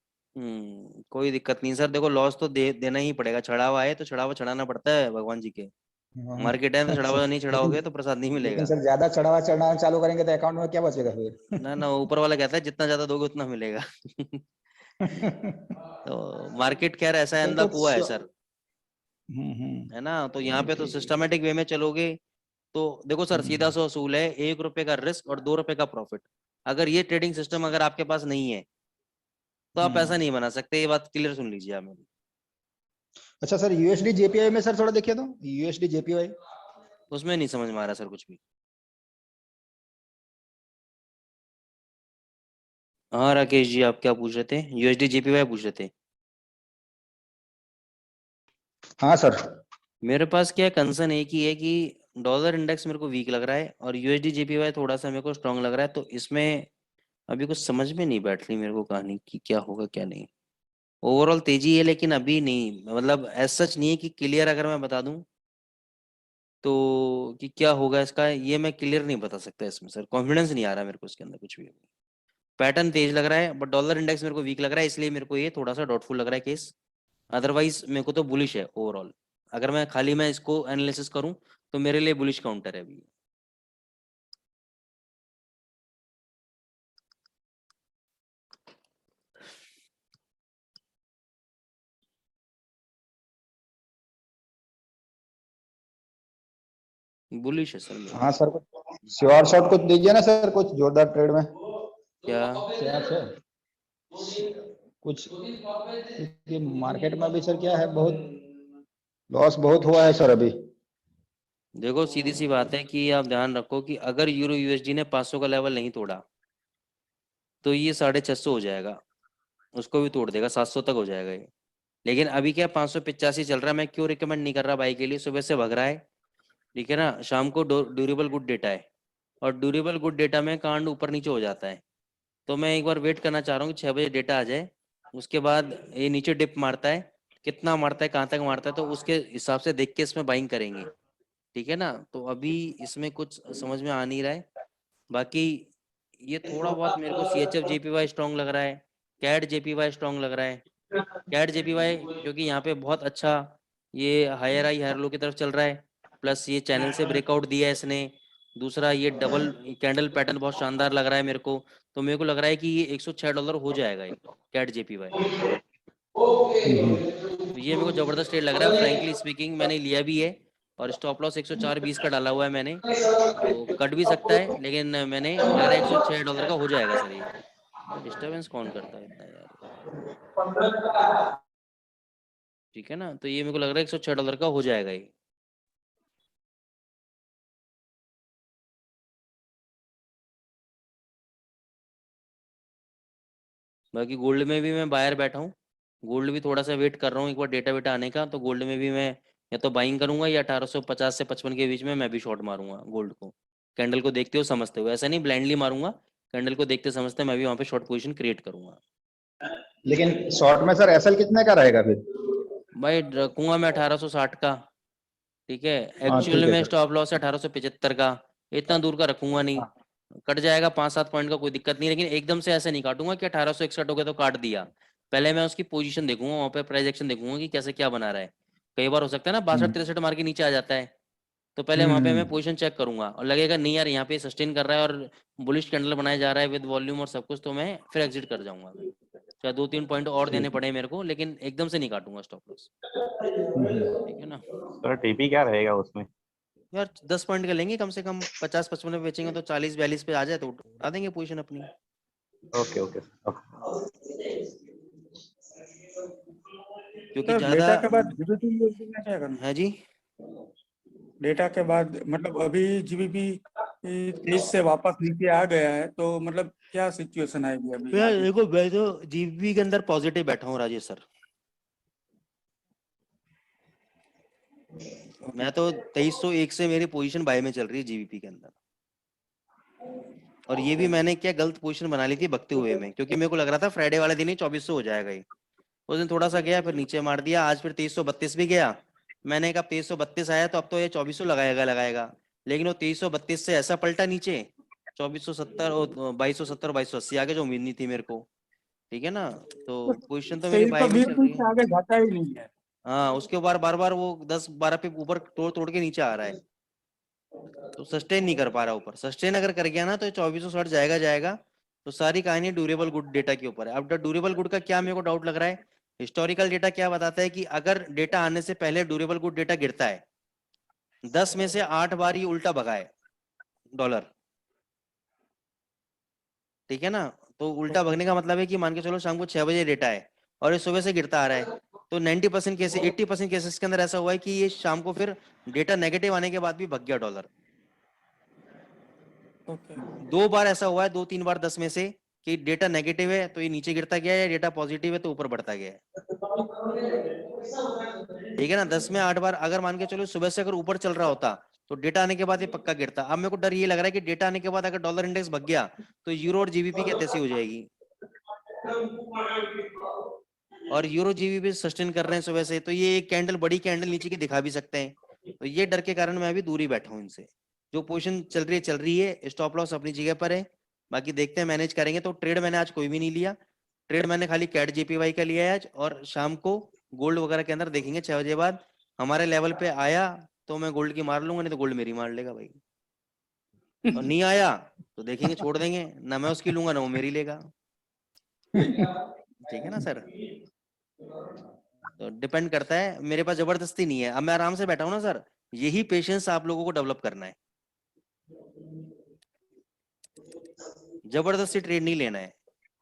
कोई दिक्कत नहीं सर, देखो लॉस तो देना ही पड़ेगा, चढ़ावा है तो चढ़ावा चढ़ाना पड़ता है भगवान जी के। हाँ, मार्केट है तो चढ़ावा नहीं चढ़ाओगे लेकिन तो प्रसाद नहीं लेकिन मिलेगा। सर ज्यादा चढ़ाना चालू करेंगे तो अकाउंट में क्या बचेगा फिर? ना ना, ऊपर वाला कहता है जितना ज्यादा दोगे उतना मिलेगा। तो मार्केट क्या ऐसा है, सर अंधा कुछ कुआ है सर, है हम्म। ना। तो यहाँ पे तो सिस्टमेटिक वे में चलोगे तो देखो सर, सीधा सा असूल है, ₹1 का रिस्क और ₹2 का प्रॉफिट। अगर ये ट्रेडिंग सिस्टम अगर आपके पास नहीं है तो आप पैसा नहीं बना सकते, ये बात क्लियर सुन लीजिए आप मेरी। अच्छा सर, USD JPY में सर थोड़ा देखिए तो, USD JPY। उसमें नहीं समझ में आ रहा सर कुछ भी। हाँ राकेश जी, आप क्या पूछ रहे थे? USD JPY पूछ रहे थे। हाँ सर। मेरे पास क्या कंसर्न एक ही है कि डॉलर इंडेक्स मेरे को वीक लग रहा है और USD JPY थोड़ा सा मेरे को स्ट्रांग लग रहा है, तो इसमें अभी कुछ समझ में नहीं बैठ रही मेरे को कहानी कि क्या होगा क्या नहीं। ओवरऑल तेजी है लेकिन अभी नहीं, मतलब एज सच नहीं है कि क्लियर अगर मैं बता दूं तो कि क्या होगा इसका, ये मैं क्लियर नहीं बता सकता इसमें सर, कॉन्फिडेंस नहीं आ रहा मेरे को इसके अंदर कुछ भी। पैटर्न तेज लग रहा है बट डॉलर इंडेक्स मेरे को वीक लग रहा है, इसलिए मेरे को ये थोड़ा सा डाउटफुल लग रहा है केस। अदरवाइज मेरे को तो बुलिश है ओवरऑल, अगर मैं खाली मैं इसको एनालिसिस करूं तो मेरे लिए बुलिश काउंटर है अभी। बुलिश है सर मेरे हाँ लिए। सर, कुछ श्योर शॉट कुछ दीजिए ना सर, कुछ जोरदार ट्रेड में। क्या? क्या सर कुछ, क्योंकि मार्केट में भी सर क्या है, बहुत लॉस बहुत हुआ है सर अभी। देखो सीधी सी बात है कि आप ध्यान रखो कि अगर यूरो USD ने 500 का लेवल नहीं तोड़ा तो ये 650 हो जाएगा, उसको भी तोड़ देगा, 700 तक हो जाएगा ये। लेकिन अभी क्या 585 चल रहा है, मैं क्यों रिकमेंड नहीं कर रहा बाई के लिए, सुबह से भग रहा है, ठीक है ना। शाम को ड्यूरेबल गुड डेटा है और ड्यूरेबल गुड डेटा में कांड ऊपर नीचे हो जाता है, तो मैं एक बार वेट करना चाह रहा हूँ कि 6 बजे डेटा आ जाए, उसके बाद ये नीचे डिप मारता है, कितना मारता है कहाँ तक मारता है, तो उसके हिसाब से देख के इसमें बाइंग करेंगे, ठीक है ना। तो अभी इसमें कुछ समझ में आ नहीं रहा है। बाकी ये थोड़ा बहुत मेरे को CHF JPY स्ट्रॉन्ग लग रहा है, कैड JPY स्ट्रॉन्ग लग रहा है। कैड JPY क्योंकि यहाँ पे बहुत अच्छा ये हायर आई हायर लो की तरफ चल रहा है, प्लस ये चैनल से ब्रेकआउट दिया है इसने। दूसरा ये डबल कैंडल पैटर्न बहुत शानदार लग रहा है मेरे को, तो मेरे को लग रहा है कि ये $106 हो जाएगा ये कैड JPY। तो ये मेरे को जबरदस्त ट्रेड लग रहा है, फ्रैंकली स्पीकिंग मैंने लिया भी है और स्टॉप लॉस 104.20 का डाला हुआ है मैंने, तो कट भी सकता है लेकिन मैंने लग रहा है $106 का हो जाएगा सर ये। डिस्टरबेंस कौन करता है इतना यार, ठीक है ना। तो ये मेरे को लग रहा है $106 का हो जाएगा ये। बाकी गोल्ड में भी मैं बायर बैठा हूँ, गोल्ड भी थोड़ा सा वेट कर रहा हूँ एक बार डेटा वेटा आने का, तो गोल्ड में भी मैं या तो बाइंग करूंगा या 1850 से 55 के बीच में मैं भी शॉर्ट मारूंगा गोल्ड को। कैंडल को देखते हो समझते हुए, ऐसा नहीं ब्लाइंडली मारूंगा, कैंडल को देखते समझते मैं भी वहाँ पे शॉर्ट पोजीशन क्रिएट करूंगा। लेकिन शॉर्ट में सर SL कितने का रहेगा फिर? भाई रखूंगा मैं 1860 का, ठीक है। हाँ एक्चुअल ठीक है में सर। स्टॉप लॉस है 1875 का, इतना दूर का रखूंगा नहीं। हाँ। कट जाएगा 5-7 पॉइंट का कोई दिक्कत नहीं, लेकिन एकदम से ऐसे नहीं काटूंगा कि 1861 हो गया तो काट दिया। पहले मैं उसकी पोजीशन देखूंगा, वहाँ पे प्राइस एक्शन देखूंगा कि कैसे क्या बना रहा है। कई बार हो सकता है ना 62-63 मार के नीचे आ जाता है, तो पहले वहाँ पे मैं हम्म। पोजीशन चेक करूंगा और लगेगा नहीं यार यहाँ पे सस्टेन कर रहा है और बुलिश कैंडल बनाया जा रहा है विद वॉल्यूम और सब कुछ, तो मैं फिर एग्जिट कर जाऊंगा। चाहे 2-3 पॉइंट और देने ठीक। पड़े मेरे को, लेकिन एकदम से नहीं काटूंगा स्टॉप लॉस, ठीक है ना। सर टीपी क्या रहेगा उसमें? यार 10 पॉइंट का लेंगे कम से कम, 50-55 में बेचेंगे तो 40-42 पे आ जाए तो उठा देंगे पोजीशन अपनी। ओके ओके क्योंकि सर ज्यादा डेटा के बाद GBP USD में क्या करना है जी। डेटा के बाद, मतलब अभी GBP कि 23 से वापस नीचे आ गया है, तो मतलब क्या सिचुएशन आएगी अभी भैया आगे? देखो, मैं तो जीबीपी के अंदर पॉजिटिव बैठा हूँ राजेश सर। मैं तो 2301 से मेरी पोजीशन बाय में चल रही है जीबीपी के अंदर। और ये भी मैंने क्या गलत पोजीशन बना ली थी बकते हुए में, क्योंकि मेरे को लग रहा था फ्राइडे वाले दिन ही 2400 हो जाएगा ये। उस दिन थोड़ा सा गया, फिर नीचे मार दिया, आज फिर 2332 भी गया। मैंने कहा 2332 आया तो अब तो ये 2400 लगाएगा, लेकिन वो 2332 से ऐसा पलटा नीचे 2470 और 2270 2280 आगे, जो उम्मीद नहीं थी मेरे को। ठीक है ना, तो पोजीशन तो मेरी तेईस बाय सौ में बीस चल रही से है। आगे घटा ही नहीं है। हाँ, उसके ऊपर बार बार वो 10-12 पे ऊपर तोड़ तोड़ के नीचे आ रहा है, तो सस्टेन नहीं कर पा रहा ऊपर। सस्टेन अगर कर गया ना तो 2460 जाएगा। तो सारी कहानी ड्यूरेबल गुड डेटा के ऊपर है। अब ड्यूरेबल गुड का क्या मेरे को डाउट लग रहा है, हिस्टोरिकल डेटा क्या बताता है कि अगर डेटा आने से पहले ड्यूरेबल गुड डेटा गिरता है, 10 में से 8 बार ये उल्टा भगा है डॉलर। ठीक है ना, तो उल्टा भगने का मतलब है कि मान के चलो शाम को 6 बजे डेटा है और ये सुबह से गिरता आ रहा है, तो 90% केसेस 80% केसेस के अंदर ऐसा हुआ है कि ये शाम को फिर डेटा नेगेटिव आने के बाद भी भग गया डॉलर। ओके। 2 बार ऐसा हुआ है, 2-3 बार 10 में से, कि डेटा नेगेटिव है तो ये नीचे गिरता गया है, डेटा पॉजिटिव है तो ऊपर बढ़ता गया है। ठीक है ना, 10 में 8 बार अगर मान के चलो सुबह से अगर ऊपर चल रहा होता तो डेटा आने के बाद ये पक्का गिरता। अब मेरे को डर ये लग रहा है कि डेटा आने के बाद अगर डॉलर इंडेक्स भग गया तो यूरो और जीबीपी की तैसी हो जाएगी। और यूरो जीबीपी सस्टेन कर रहे हैं सुबह से, तो ये एक कैंडल, बड़ी कैंडल नीचे की दिखा भी सकते हैं। तो ये डर के कारण मैं अभी दूर ही बैठा हूँ इनसे। जो पोजीशन चल रही है, स्टॉप लॉस अपनी जगह पर है, बाकी देखते हैं मैनेज करेंगे। तो ट्रेड मैंने आज कोई भी नहीं लिया, ट्रेड मैंने खाली कैट जेपीवाई का लिया है आज। और शाम को गोल्ड वगैरह के अंदर देखेंगे 6 बजे बाद, हमारे लेवल पे आया तो मैं गोल्ड की मार लूंगा, नहीं तो गोल्ड मेरी मार लेगा भाई। और नहीं आया तो देखेंगे, छोड़ देंगे, ना मैं उसकी लूंगा ना वो मेरी लेगा। ठीक है ना सर, तो डिपेंड करता है, मेरे पास जबरदस्ती नहीं है। अब मैं आराम से बैठा हूं ना सर, यही पेशेंस आप लोगों को डेवलप करना है। जबरदस्ती ट्रेड नहीं लेना है,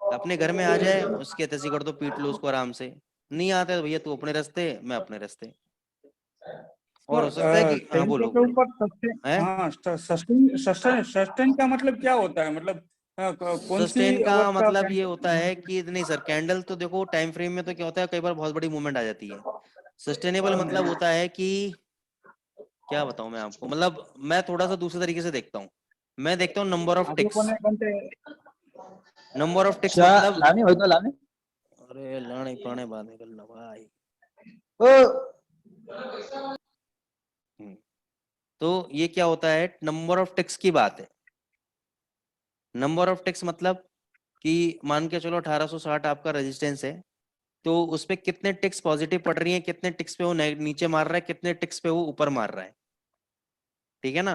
अपने घर में आ जाए उसके तैसी कर दो, पीट लो उसको आराम से। नहीं आता है तो भैया तू अपने रास्ते, मैं अपने रास्ते। और हो सकता है कि हाँ 2300 बोलो के ऊपर सस्टेन, है। हाँ सस्टेन का मतलब क्या होता है? मतलब कौन सी सस्टेन का अवस्था मतलब ये होता है कैंडल? कि नहीं सर, कैंडल तो देखो टाइम फ्रेम में तो क्या होता है, कई बार बहुत बड़ी मूवमेंट आ जाती है। सस्टेनेबल मतलब होता है कि क्या बताऊं मैं आपको, मतलब मैं थोड़ा सा दूसरे तरीके से देखता हूँ। मैं देखता हूँ नंबर ऑफ आगे टिक्स। कोने घंटे नंबर ऑफ टिक्स क्या मतलब, लाने हो तो लाने अरे लाने पुराने बात निकलना भाई। ओ हम्म, तो ये क्या होता है, नंबर ऑफ टिक्स की बात है। नंबर ऑफ टिक्स मतलब कि मान के चलो 1860 आपका रेजिस्टेंस है, तो उसपे कितने टिक्स पॉजिटिव पड़ रही हैं, कितने टिक्स पे वो नीचे मार रहा है, कितने टिक्स पे वो ऊपर मार रहा है। ठीक है ना,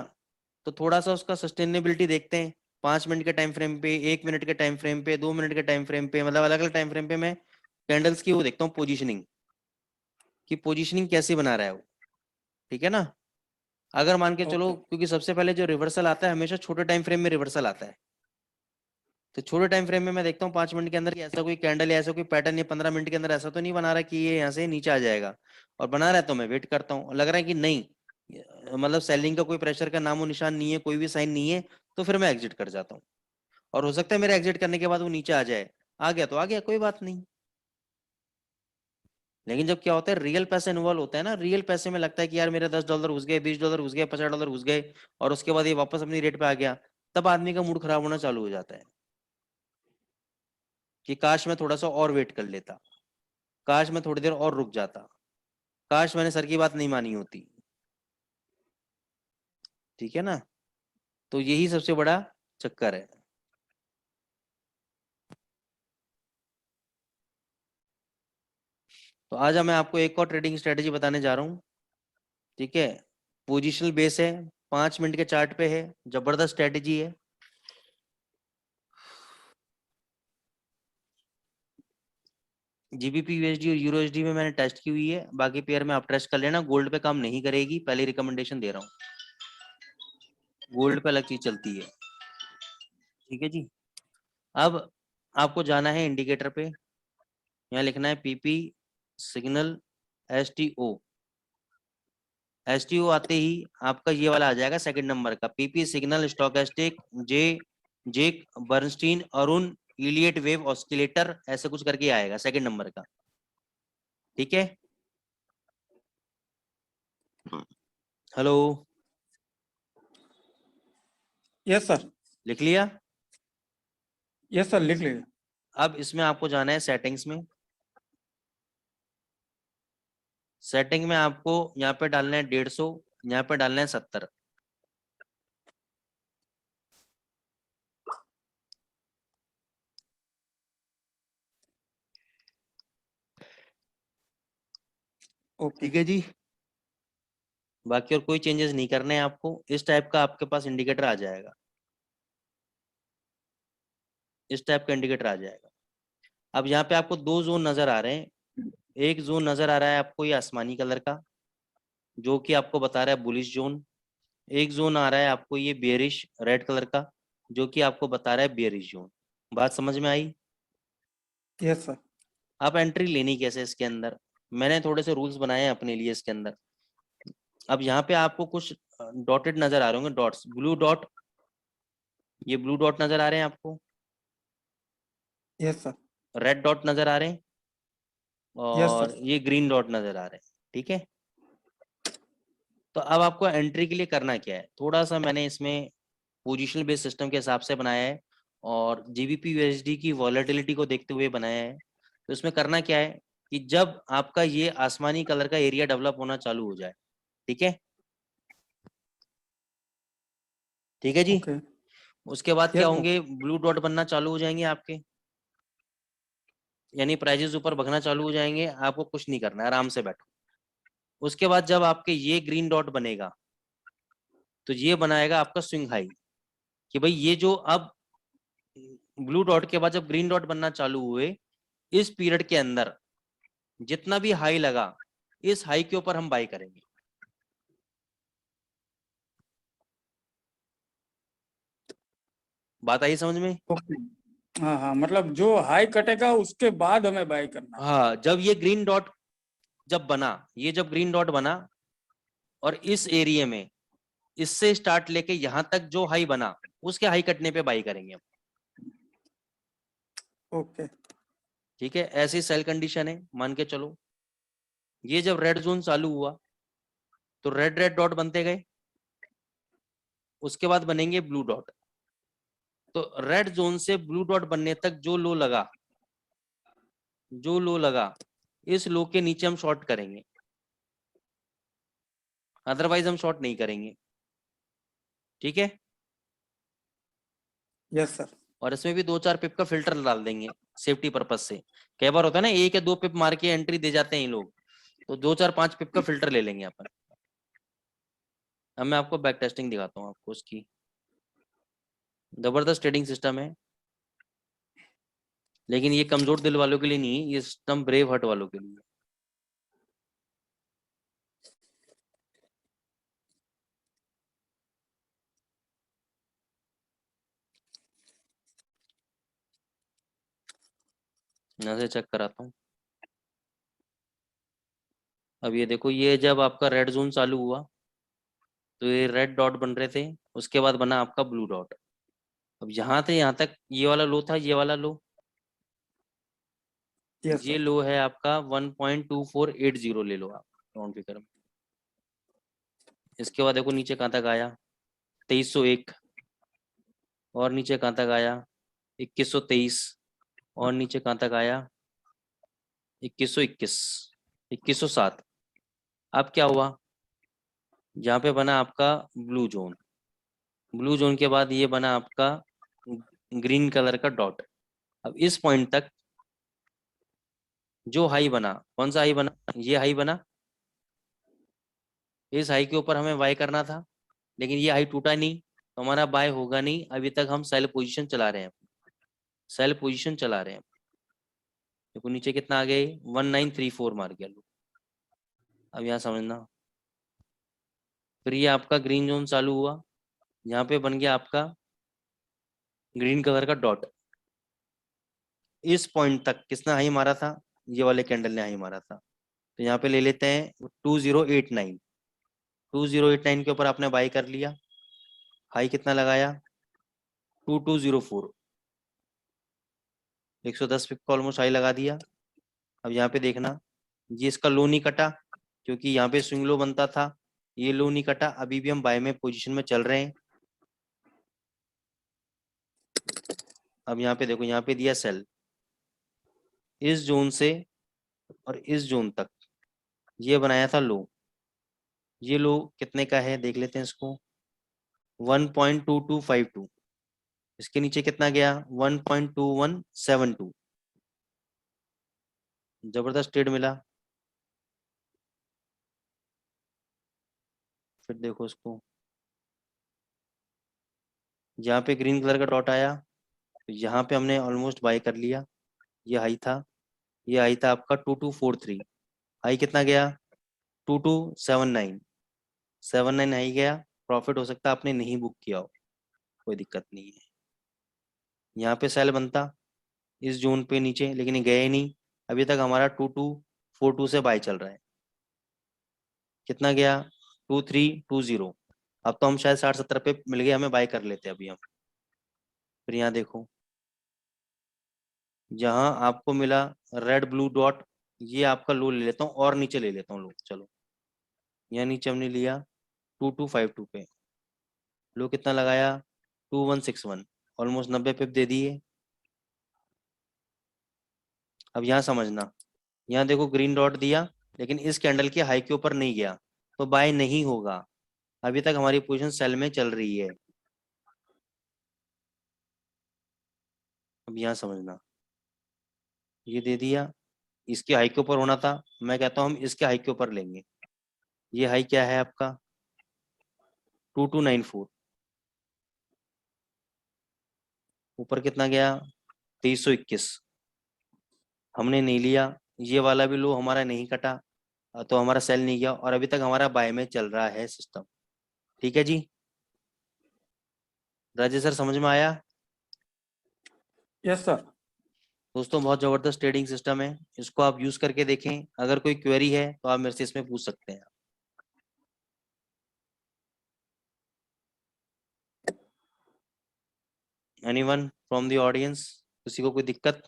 तो थोड़ा सा उसका सस्टेनेबिलिटी देखते हैं। 5 मिनट के टाइम फ्रेम पे, 1 मिनट के टाइम फ्रेम पे, 2 मिनट के टाइम फ्रेम पे, मतलब अलग अलग टाइम फ्रेम पे मैं कैंडल्स की वो देखता हूँ पोजीशनिंग, कि पोजीशनिंग कैसी बना रहा है वो। ठीक है ना, अगर मान के चलो, ओके। क्योंकि सबसे पहले जो रिवर्सल आता है हमेशा छोटे टाइम फ्रेम में रिवर्सल आता है, तो छोटे टाइम फ्रेम में मैं देखता हूँ 5 मिनट के अंदर कि ऐसा कोई कैंडल या ऐसा कोई पैटर्न या 15 मिनट के अंदर ऐसा तो नहीं बना रहा कि ये यहाँ से नीचे आ जाएगा। और बना रहा है तो मैं वेट करता हूँ, लग रहा है कि नहीं, मतलब सेलिंग का कोई प्रेशर का नामो निशान नहीं है, कोई भी साइन नहीं है, तो फिर मैं एग्जिट कर जाता हूँ। और हो सकता है मेरे एग्जिट करने के बाद वो नीचे आ जाए, आ गया तो आ गया, कोई बात नहीं। लेकिन जब क्या होता है, रियल पैसे इन्वॉल्व होता है ना, रियल पैसे में लगता है कि यार मेरे $10 घुस गए, $20 घुस गए, $50 घुस गए, और उसके बाद ये वापस अपनी रेट पे आ गया, तब आदमी का मूड खराब होना चालू हो जाता है कि काश मैं थोड़ा सा और वेट कर लेता, काश मैं थोड़ी देर और रुक जाता, काश मैंने सर की बात नहीं मानी होती। ठीक है ना, तो यही सबसे बड़ा चक्कर है। तो आज मैं आपको एक और ट्रेडिंग स्ट्रेटेजी बताने जा रहा हूँ। ठीक है, पोजिशनल बेस है, 5 मिनट के चार्ट पे है, जबरदस्त स्ट्रेटेजी है। जीबीपी यूएसडी और यूरो एसडी में मैंने टेस्ट की हुई है, बाकी पेयर में आप टेस्ट कर लेना। गोल्ड पे काम नहीं करेगी, पहले रिकमेंडेशन दे रहा हूँ, गोल्ड पे अलग चीज चलती है। ठीक है जी, अब आपको जाना है इंडिकेटर पे, यहाँ लिखना है पीपी सिग्नल STO। STO आते ही आपका ये वाला आ जाएगा सेकंड नंबर का, PP signal stochastic Jake Bernstein Aroon Elliott wave oscillator, ऐसे कुछ करके आएगा सेकंड नंबर का। ठीक है, हेलो, यस सर, लिख लिया? यस सर, लिख लीजिए। अब इसमें आपको जाना है सेटिंग्स में। सेटिंग में आपको यहाँ पे डालना है 150, यहाँ पे डालना है 70। ओके, ठीक है जी, बाकी और कोई चेंजेस नहीं करने हैं आपको। इस टाइप का आपके पास इंडिकेटर आ जाएगा, इस टाइप का इंडिकेटर आ जाएगा। अब यहाँ पे आपको दो जोन नजर आ रहे हैं। एक जोन नजर आ रहा है आपको ये आसमानी कलर का, जो कि आपको बता रहा है बुलिश जोन। एक जोन आ रहा है आपको ये बेरिश रेड कलर का, जो कि आपको बता रहा है बेरिश जोन। बात समझ में आई? यस सर, अब एंट्री लेनी कैसे इसके अंदर, मैंने थोड़े से रूल्स बनाए हैं अपने लिए इसके अंदर। अब यहाँ पे आपको कुछ डॉटेड नजर आ रहे होंगे, डॉट्स, ब्लू डॉट, ये ब्लू डॉट नजर आ रहे हैं आपको, यस सर, रेड डॉट नजर आ रहे हैं, यस और सर, ये ग्रीन डॉट नजर आ रहे हैं। ठीक है, तो अब आपको एंट्री के लिए करना क्या है, थोड़ा सा मैंने इसमें पोजिशनल बेस्ड सिस्टम के हिसाब से बनाया है और GBP USD की वॉलेटिलिटी को देखते हुए बनाया है। तो इसमें करना क्या है कि जब आपका ये आसमानी कलर का एरिया डेवलप होना चालू हो जाए, ठीक है, ठीक है जी, ओके, उसके बाद क्या यस सर, होंगे, ब्लू डॉट बनना चालू हो जाएंगे आपके, यानी प्राइजेस ऊपर भगना चालू हो जाएंगे। आपको कुछ नहीं करना है, आराम से बैठो। उसके बाद जब आपके ये ग्रीन डॉट बनेगा, तो ये बनाएगा आपका स्विंग हाई, कि भाई ये जो अब ब्लू डॉट के बाद जब ग्रीन डॉट बनना चालू हुए, इस पीरियड के अंदर जितना भी हाई लगा, इस हाई के ऊपर हम बाई करेंगे। बात आई समझ में? ओके। हाँ हाँ, मतलब जो हाई कटेगा उसके बाद हमें बाय करना है। हाँ, जब ये ग्रीन डॉट जब बना, ये जब ग्रीन डॉट बना और इस एरिया में इससे स्टार्ट लेके यहां तक जो हाई बना, उसके हाई कटने पे बाई करेंगे हम। ओके, ठीक है, ऐसी सेल कंडीशन है, मान के चलो ये जब रेड जोन चालू हुआ तो रेड रेड डॉट बनते गए, उसके बाद बनेंगे ब्लू डॉट। तो रेड जोन से ब्लू डॉट बनने तक जो लो लगा, जो लो लगा, इस लो के नीचे हम शॉर्ट करेंगे, अदरवाइज हम शॉर्ट नहीं करेंगे। ठीक है, यस सर, और इसमें भी 2-4 पिप का फिल्टर डाल देंगे सेफ्टी पर्पज से। कई बार होता है ना, 1 या 2 पिप मार के एंट्री दे जाते हैं ये लोग, तो 2-4-5 पिप का फिल्टर ले लेंगे अपन। अब मैं आपको बैक टेस्टिंग दिखाता हूँ आपको उसकी, जबरदस्त ट्रेडिंग सिस्टम है, लेकिन ये कमजोर दिल वालों के लिए नहीं, ये सिस्टम ब्रेव हार्ट वालों के लिए। यहाँ से चेक कराता हूँ। अब ये देखो, ये जब आपका रेड जोन चालू हुआ तो ये रेड डॉट बन रहे थे, उसके बाद बना आपका ब्लू डॉट। अब यहाँ से यहाँ तक ये वाला लो था, ये वाला लो, यस ये सर, लो है आपका 1.2480 ले लो आप राउंड फिगर में। इसके बाद देखो नीचे कहाँ तक आया, 2301, और नीचे कहाँ तक आया 2123, और नीचे कहाँ तक आया 2121, 2107। अब क्या हुआ, यहाँ पे बना आपका ब्लू जोन, ब्लू जोन के बाद ये बना आपका ग्रीन कलर का डॉट। अब इस पॉइंट तक जो हाई बना, कौन सा हाई बना, ये हाई बना, इस हाई के ऊपर हमें बाय करना था, लेकिन ये हाई टूटा नहीं, तो हमारा बाय होगा नहीं। अभी तक हम सेल पोजीशन चला रहे हैं, सेल पोजीशन चला रहे हैं। देखो नीचे कितना आ गए, 1934 मार गया लो। अब यहाँ समझना, फिर ये आपका ग्रीन जोन चालू हुआ, यहाँ पे बन गया आपका ग्रीन कलर का डॉट। इस पॉइंट तक किसने हाई मारा था, ये वाले कैंडल ने हाई मारा था। तो यहाँ पे ले लेते हैं 2089, 2089 के ऊपर आपने बाई कर लिया, हाई कितना लगाया 2204, 110 पिप का ऑलमोस्ट हाई लगा दिया। अब यहाँ पे देखना, ये इसका लो नहीं कटा क्योंकि यहाँ पे स्विंग लो बनता था, ये लो नहीं कटा, अभी भी हम बाय में पोजीशन में चल रहे हैं। अब यहाँ पे देखो, यहाँ पे दिया सेल, इस जोन से और इस जोन तक ये बनाया था लो, ये लो कितने का है देख लेते हैं इसको, 1.2252, इसके नीचे कितना गया 1.2172, जबरदस्त ट्रेड मिला। फिर देखो इसको, यहाँ पे ग्रीन कलर का डॉट आया तो यहाँ पे हमने ऑलमोस्ट बाय कर लिया, ये हाई था, ये हाई था आपका 2243, हाई कितना गया 2279, 79 हाई गया, प्रॉफिट हो सकता है आपने नहीं बुक किया हो, कोई दिक्कत नहीं है। यहाँ पे सेल बनता इस जोन पे नीचे, लेकिन ये गया ही नहीं, अभी तक हमारा 2242 से बाय चल रहा है, कितना गया 2320, अब तो हम शायद 60-70 पे मिल गए, हमें बाय कर लेते अभी हम। फिर यहाँ देखो, जहाँ आपको मिला रेड ब्लू डॉट, ये आपका लो ले लेता हूँ और नीचे ले लेता हूँ लो, चलो यहाँ नीचे हमने लिया 2252 पे, लो कितना लगाया 2161, ऑलमोस्ट 90 पिप दे दिए। अब यहाँ समझना, यहाँ देखो ग्रीन डॉट दिया लेकिन इस कैंडल के हाई के ऊपर नहीं गया तो बाय नहीं होगा, अभी तक हमारी पोजीशन सेल में चल रही है। अब यहाँ समझना, ये दे दिया, इसके हाई के ऊपर होना था, मैं कहता हूँ हम इसके हाई के ऊपर लेंगे, ये हाई क्या है आपका 2294, ऊपर कितना गया 2321, हमने नहीं लिया, ये वाला भी लो हमारा नहीं कटा तो हमारा सेल नहीं गया और अभी तक हमारा बाय में चल रहा है सिस्टम। ठीक है जी, राजेश सर समझ में आया? Yes sir. दोस्तों बहुत जबरदस्त ट्रेडिंग सिस्टम है, इसको आप यूज करके देखें, अगर कोई क्वेरी है तो आप मेरे से इसमें पूछ सकते हैं। एनीवन फ्रॉम द ऑडियंस, किसी को कोई दिक्कत?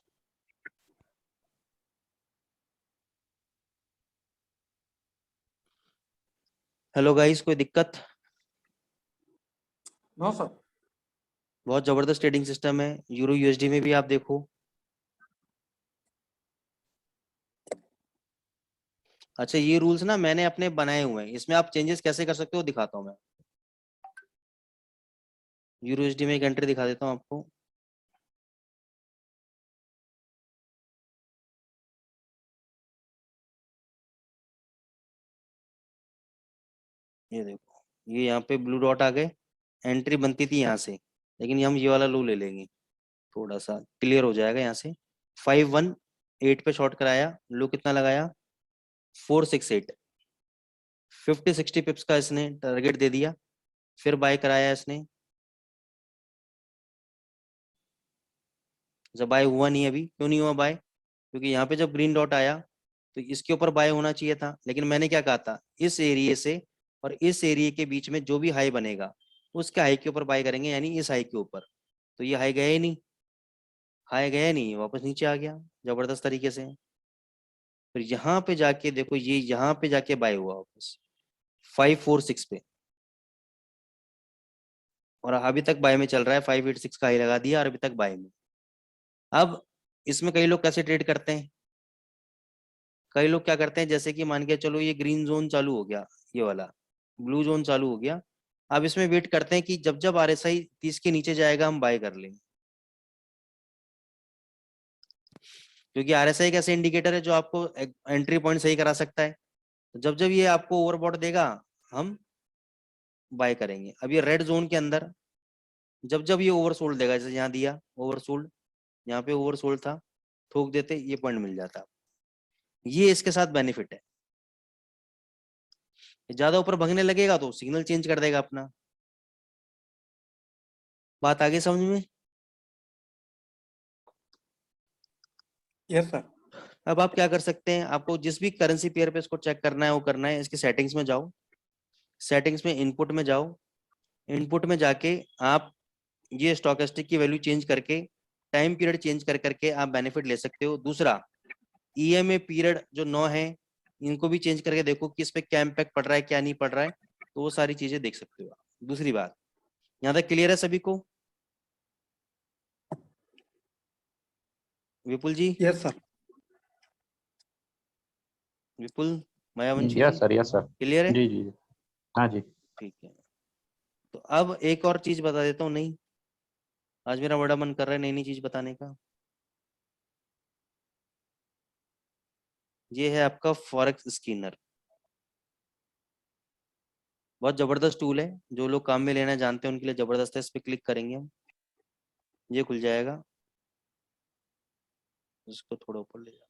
हेलो गाइस, कोई दिक्कत? No sir. बहुत जबरदस्त ट्रेडिंग सिस्टम है, यूरो यूएसडी में भी आप देखो। अच्छा, ये रूल्स ना मैंने अपने बनाए हुए हैं, इसमें आप चेंजेस कैसे कर सकते हो दिखाता हूँ मैं। यूरो यूएसडी में एक एंट्री दिखा देता हूँ आपको। ये देखो, ये यहाँ पे ब्लू डॉट आ गए, एंट्री बनती थी यहाँ से, लेकिन हम ये वाला लो ले लेंगे, थोड़ा सा क्लियर हो जाएगा। यहाँ से 518 पे शॉर्ट कराया, लो कितना लगाया 468, 50-60 पिप्स का इसने टारगेट दे दिया, फिर बाय कराया इसने, जब बाय हुआ नहीं, अभी क्यों नहीं हुआ बाय, क्योंकि यहाँ पे जब ग्रीन डॉट आया तो इसके ऊपर बाय होना चाहिए था, लेकिन मैंने क्या कहा था, इस एरिया से और इस एरिया के बीच में जो भी हाई बनेगा उसके हाई के ऊपर बाय करेंगे, यानी इस हाई के ऊपर। तो ये हाई गया ही नहीं, हाई गया नहीं, वापस नीचे आ गया जबरदस्त तरीके से। फिर यहाँ पे जाके देखो, ये यहाँ पे जाके बाय हुआ वापस 546 पे, और अभी तक बाय में चल रहा है, 586 का हाई लगा दिया और अभी तक बाय में। अब इसमें कई लोग कैसे ट्रेड करते हैं, कई लोग क्या करते हैं, जैसे कि मान के चलो ये ग्रीन जोन चालू हो गया, ये वाला ब्लू जोन चालू हो गया, अब इसमें वेट करते हैं कि जब जब आरएसआई 30 के नीचे जाएगा हम बाय कर लेंगे, क्योंकि आरएसआई एक ऐसे इंडिकेटर है जो आपको एंट्री पॉइंट सही करा सकता है। तो जब जब ये आपको ओवरबॉट देगा हम बाय करेंगे। अब ये रेड जोन के अंदर जब जब ये ओवरसोल्ड देगा, जैसे यहाँ दिया ओवरसोल्ड, यहाँ पे ओवरसोल्ड था, ठोक देते ये पॉइंट मिल जाता, ये इसके साथ बेनिफिट है। ज्यादा ऊपर भगने लगेगा तो सिग्नल चेंज कर देगा अपना। बात आगे समझ में? Yes sir. अब आप क्या कर सकते हैं, आपको जिस भी करेंसी पेयर पे इसको चेक करना है वो करना है, इसकी सेटिंग्स में जाओ, सेटिंग्स में इनपुट में जाओ, इनपुट में जाके आप ये स्टोकेस्टिक की वैल्यू चेंज करके टाइम पीरियड चेंज कर करके आप बेनिफिट ले सकते हो। दूसरा ईएमए पीरियड जो 9 है इनको भी चेंज करके देखो कि इस पे क्या इम्पैक्ट पड़ रहा है क्या नहीं पड़ रहा है, तो वो सारी चीजें देख सकते हो आप। दूसरी बात, यहाँ तक क्लियर है सभी को? विपुल जी, यस सर। विपुल, मायावंशी यस जी, सर, यस सर। क्लियर है? जी जी। हाँ जी। ठीक है, तो अब एक और चीज बता देता हूँ। नहीं, आज मेरा बड़ा मन कर रहा है नई नई चीज बताने का। ये है आपका फॉरेक्स स्कैनर, बहुत जबरदस्त टूल है, जो लोग काम में लेना जानते हैं उनके लिए जबरदस्त है। इस पे क्लिक करेंगे हम, ये खुल जाएगा। इसको थोड़ा ऊपर ले जाओ,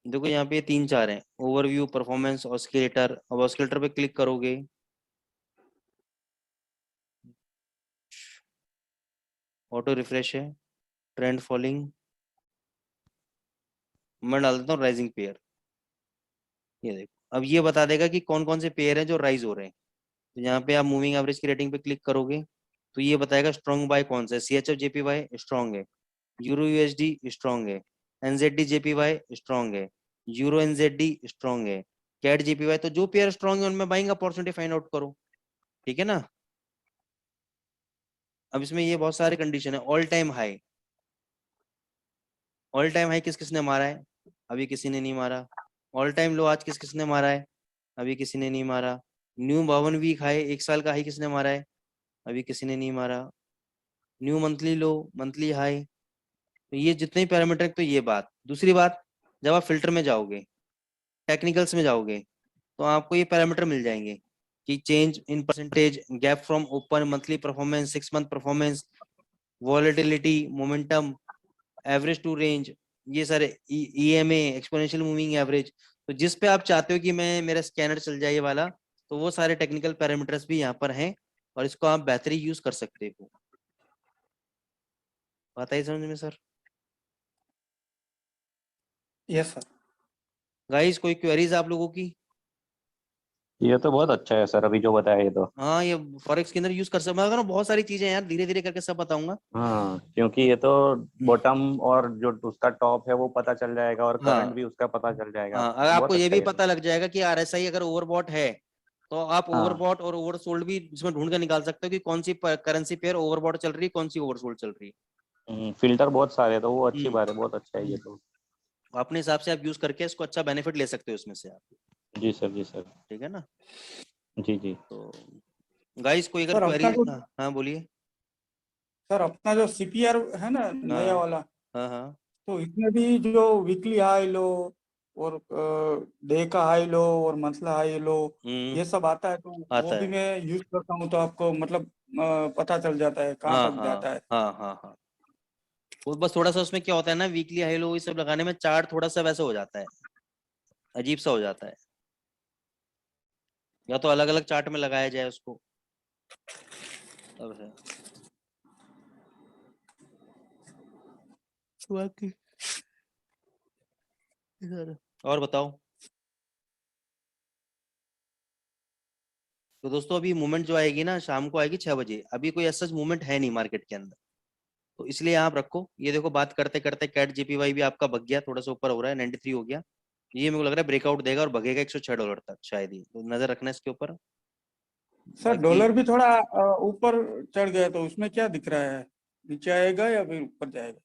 देखो यहाँ पे 3-4 हैं, ओवरव्यू, परफॉर्मेंस, ऑस्किलेटर। अब ऑस्किलेटर पे क्लिक करोगे, ऑटो रिफ्रेश है, ट्रेंड फॉलिंग, मैं डाल देता हूँ राइजिंग पेयर। ये देखो, अब ये बता देगा कि कौन कौन से पेयर हैं जो राइज हो रहे हैं। तो यहाँ पे आप मूविंग एवरेज की रेटिंग पे क्लिक करोगे तो ये बताएगा स्ट्रॉन्ग बाय कौन सा है। CHF JPY स्ट्रॉन्ग है, यूरो USD स्ट्रॉन्ग है, NZD JPY स्ट्रॉन्ग है, यूरो NZD स्ट्रॉन्ग है, कैट JPY। तो जो पेयर स्ट्रॉन्ग है उनमें बाइंग अपॉर्चुनिटी फाइंड आउट करो, ठीक है ना। अब इसमें ये बहुत सारे कंडीशन है। All time high, all time high किस किसने मारा है? अभी किसी ने नहीं मारा। ऑल टाइम लो आज किस किसने मारा है? अभी किसी ने नहीं मारा। न्यू 52 वीक हाई, 1 साल का हाई किसने मारा है? अभी किसी ने नहीं मारा। न्यू मंथली लो, मंथली हाई। तो ये जितने पैरामीटर, तो ये बात। दूसरी बात, जब आप फिल्टर में जाओगे, टेक्निकल्स में जाओगे, तो आपको ये पैरामीटर मिल जाएंगे कि change in percentage, gap from open, monthly performance, 6 month performance, volatility, momentum, average to range, ये सारे EMA, एक्सपोनेंशियल मूविंग एवरेज। तो जिस पे आप चाहते हो कि मैं मेरा स्कैनर चल जाए ये वाला, तो वो सारे टेक्निकल पैरामीटर्स भी यहाँ पर हैं और इसको आप बेहतरी यूज कर सकते हो। बात आई समझ में सर? Yes sir. गाइस कोई क्वेरीज आप लोगों की? ये तो बहुत अच्छा है सर, अभी जो बताया ये तो। हाँ, ये फॉरेक्स के अंदर यूज कर सकते हैं। बहुत सारी चीजें हैं यार, धीरे धीरे करके सब बताऊंगा। हाँ, क्योंकि ये तो बॉटम और जो उसका टॉप है वो पता चल जाएगा और करंट हाँ भी उसका पता चल जाएगा। हाँ, अगर आपको बहुत ये अच्छा भी है ये तो। पता लग जाएगा कि RSI अगर ओवरबॉट है, तो आप हाँ। ओवरबॉट और ओवरसोल्ड भी इसमें ढूंढ कर निकाल सकते हो कि कौन सी करेंसी पेयर ओवरबॉट चल रही है, कौन सी ओवरसोल्ड चल रही फिल्टर बहुत सारे हैं, तो वो है। अच्छी बात है, बहुत अच्छा है ये तो। अपने हिसाब से आप यूज करके इसको अच्छा बेनिफिट ले सकते हो इसमें से आप, जी सर, जी सर। ठीक है ना। जी जी। तो गाइस कोई अगर सर क्वेरी, अपना जो हाँ बोलिए। सर अपना जो CPR है ना नया हाँ वाला, हाँ हाँ। तो इसमें भी जो वीकली हाई लो और डे का हाई लो और मंथली हाई लो, ये सब आता है, तो वो आता भी है। मैं यूज करता हूँ, तो आपको मतलब पता चल जाता है कहाँ हाँ तक हाँ जाता है। हाँ हाँ हाँ। वो बस थोड़ा सा उसमें क्या होता है ना, वीकली हाई लो ये सब लगाने में चार्ट थोड़ा सा वैसे हो जाता है, अजीब सा हो जाता है। या तो अलग अलग चार्ट में लगाया जाए उसको, तब है। बाकी इधर और बताओ। तो दोस्तों अभी मूवमेंट जो आएगी ना शाम को आएगी 6 बजे। अभी कोई ऐसा मूवमेंट है नहीं मार्केट के अंदर, तो इसलिए आप रखो। ये देखो बात करते करते कैट JPY भी आपका भग गया, थोड़ा सा ऊपर हो रहा है, 93 हो गया। ये मेरे को लग रहा है ब्रेकआउट देगा और भगेगा $106 तक शायद ही, तो नजर रखना इसके ऊपर। सर बाकी डॉलर भी थोड़ा ऊपर चढ़ गया, तो उसमें क्या दिख रहा है, नीचे आएगा या फिर ऊपर जाएगा?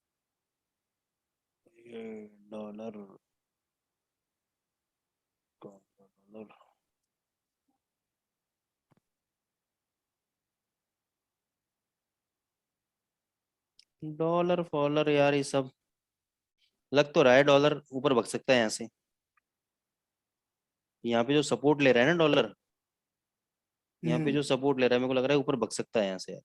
ये डॉलर, डॉलर डॉलर फॉलर यार, ये सब लग तो रहा है डॉलर ऊपर भग सकता है यहाँ से। यहाँ पे जो सपोर्ट ले रहा है ना डॉलर, यहाँ पे हम्म। जो सपोर्ट ले रहा है मेरे को लग रहा है ऊपर भग सकता है यहाँ से यार।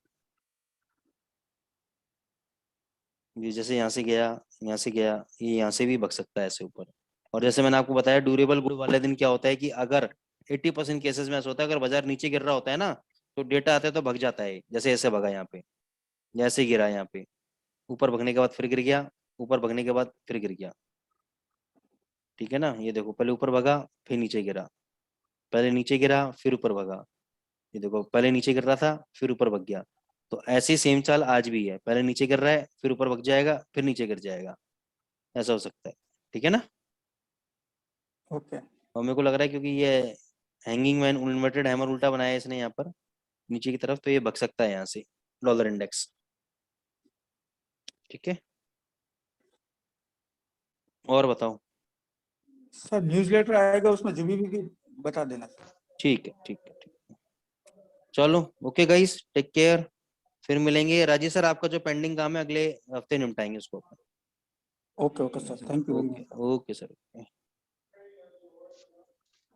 ये जैसे यहाँ से गया, यहाँ से गया, ये यहाँ से भी भग सकता है ऐसे ऊपर। और जैसे मैंने आपको बताया ड्यूरेबल गुड वाले दिन क्या होता है कि अगर 80% केसेस में ऐसा होता है, अगर बाजार नीचे गिर रहा होता है ना, तो डेटा आता है तो भग जाता है, जैसे ऐसे भगा यहाँ पे, जैसे गिरा यहाँ पे, ऊपर भगने के बाद फिर गिर गया, ऊपर भगने के बाद फिर गिर गया, ठीक है ना, ये देखो पहले ऊपर भगा फिर नीचे गिरा, पहले नीचे गिरा फिर ऊपर भगा, ये देखो पहले नीचे गिर रहा था फिर ऊपर भग गया। तो ऐसी सेम चाल आज भी है, पहले नीचे गिर रहा है फिर ऊपर भग जाएगा फिर नीचे गिर जाएगा, ऐसा हो सकता है। ठीक है ना। ओके और मेरे को लग रहा है क्योंकि ये हैंगिंग मैन इन्वर्टेड हैमर उल्टा बनाया है इसने यहाँ पर नीचे की तरफ, तो ये भग सकता है यहाँ से डॉलर इंडेक्स। ठीक है, और बताओ। सर, न्यूज़लेटर आएगा उसमें जीबीबी की बता देना सर। ठीक है ठीक है ठीक है, चलो ओके गाइस, टेक केयर, फिर मिलेंगे। राजीव सर आपका जो पेंडिंग काम है अगले हफ्ते निपटाएंगे उसको। Okay okay sir, thank you very much. Okay okay sir.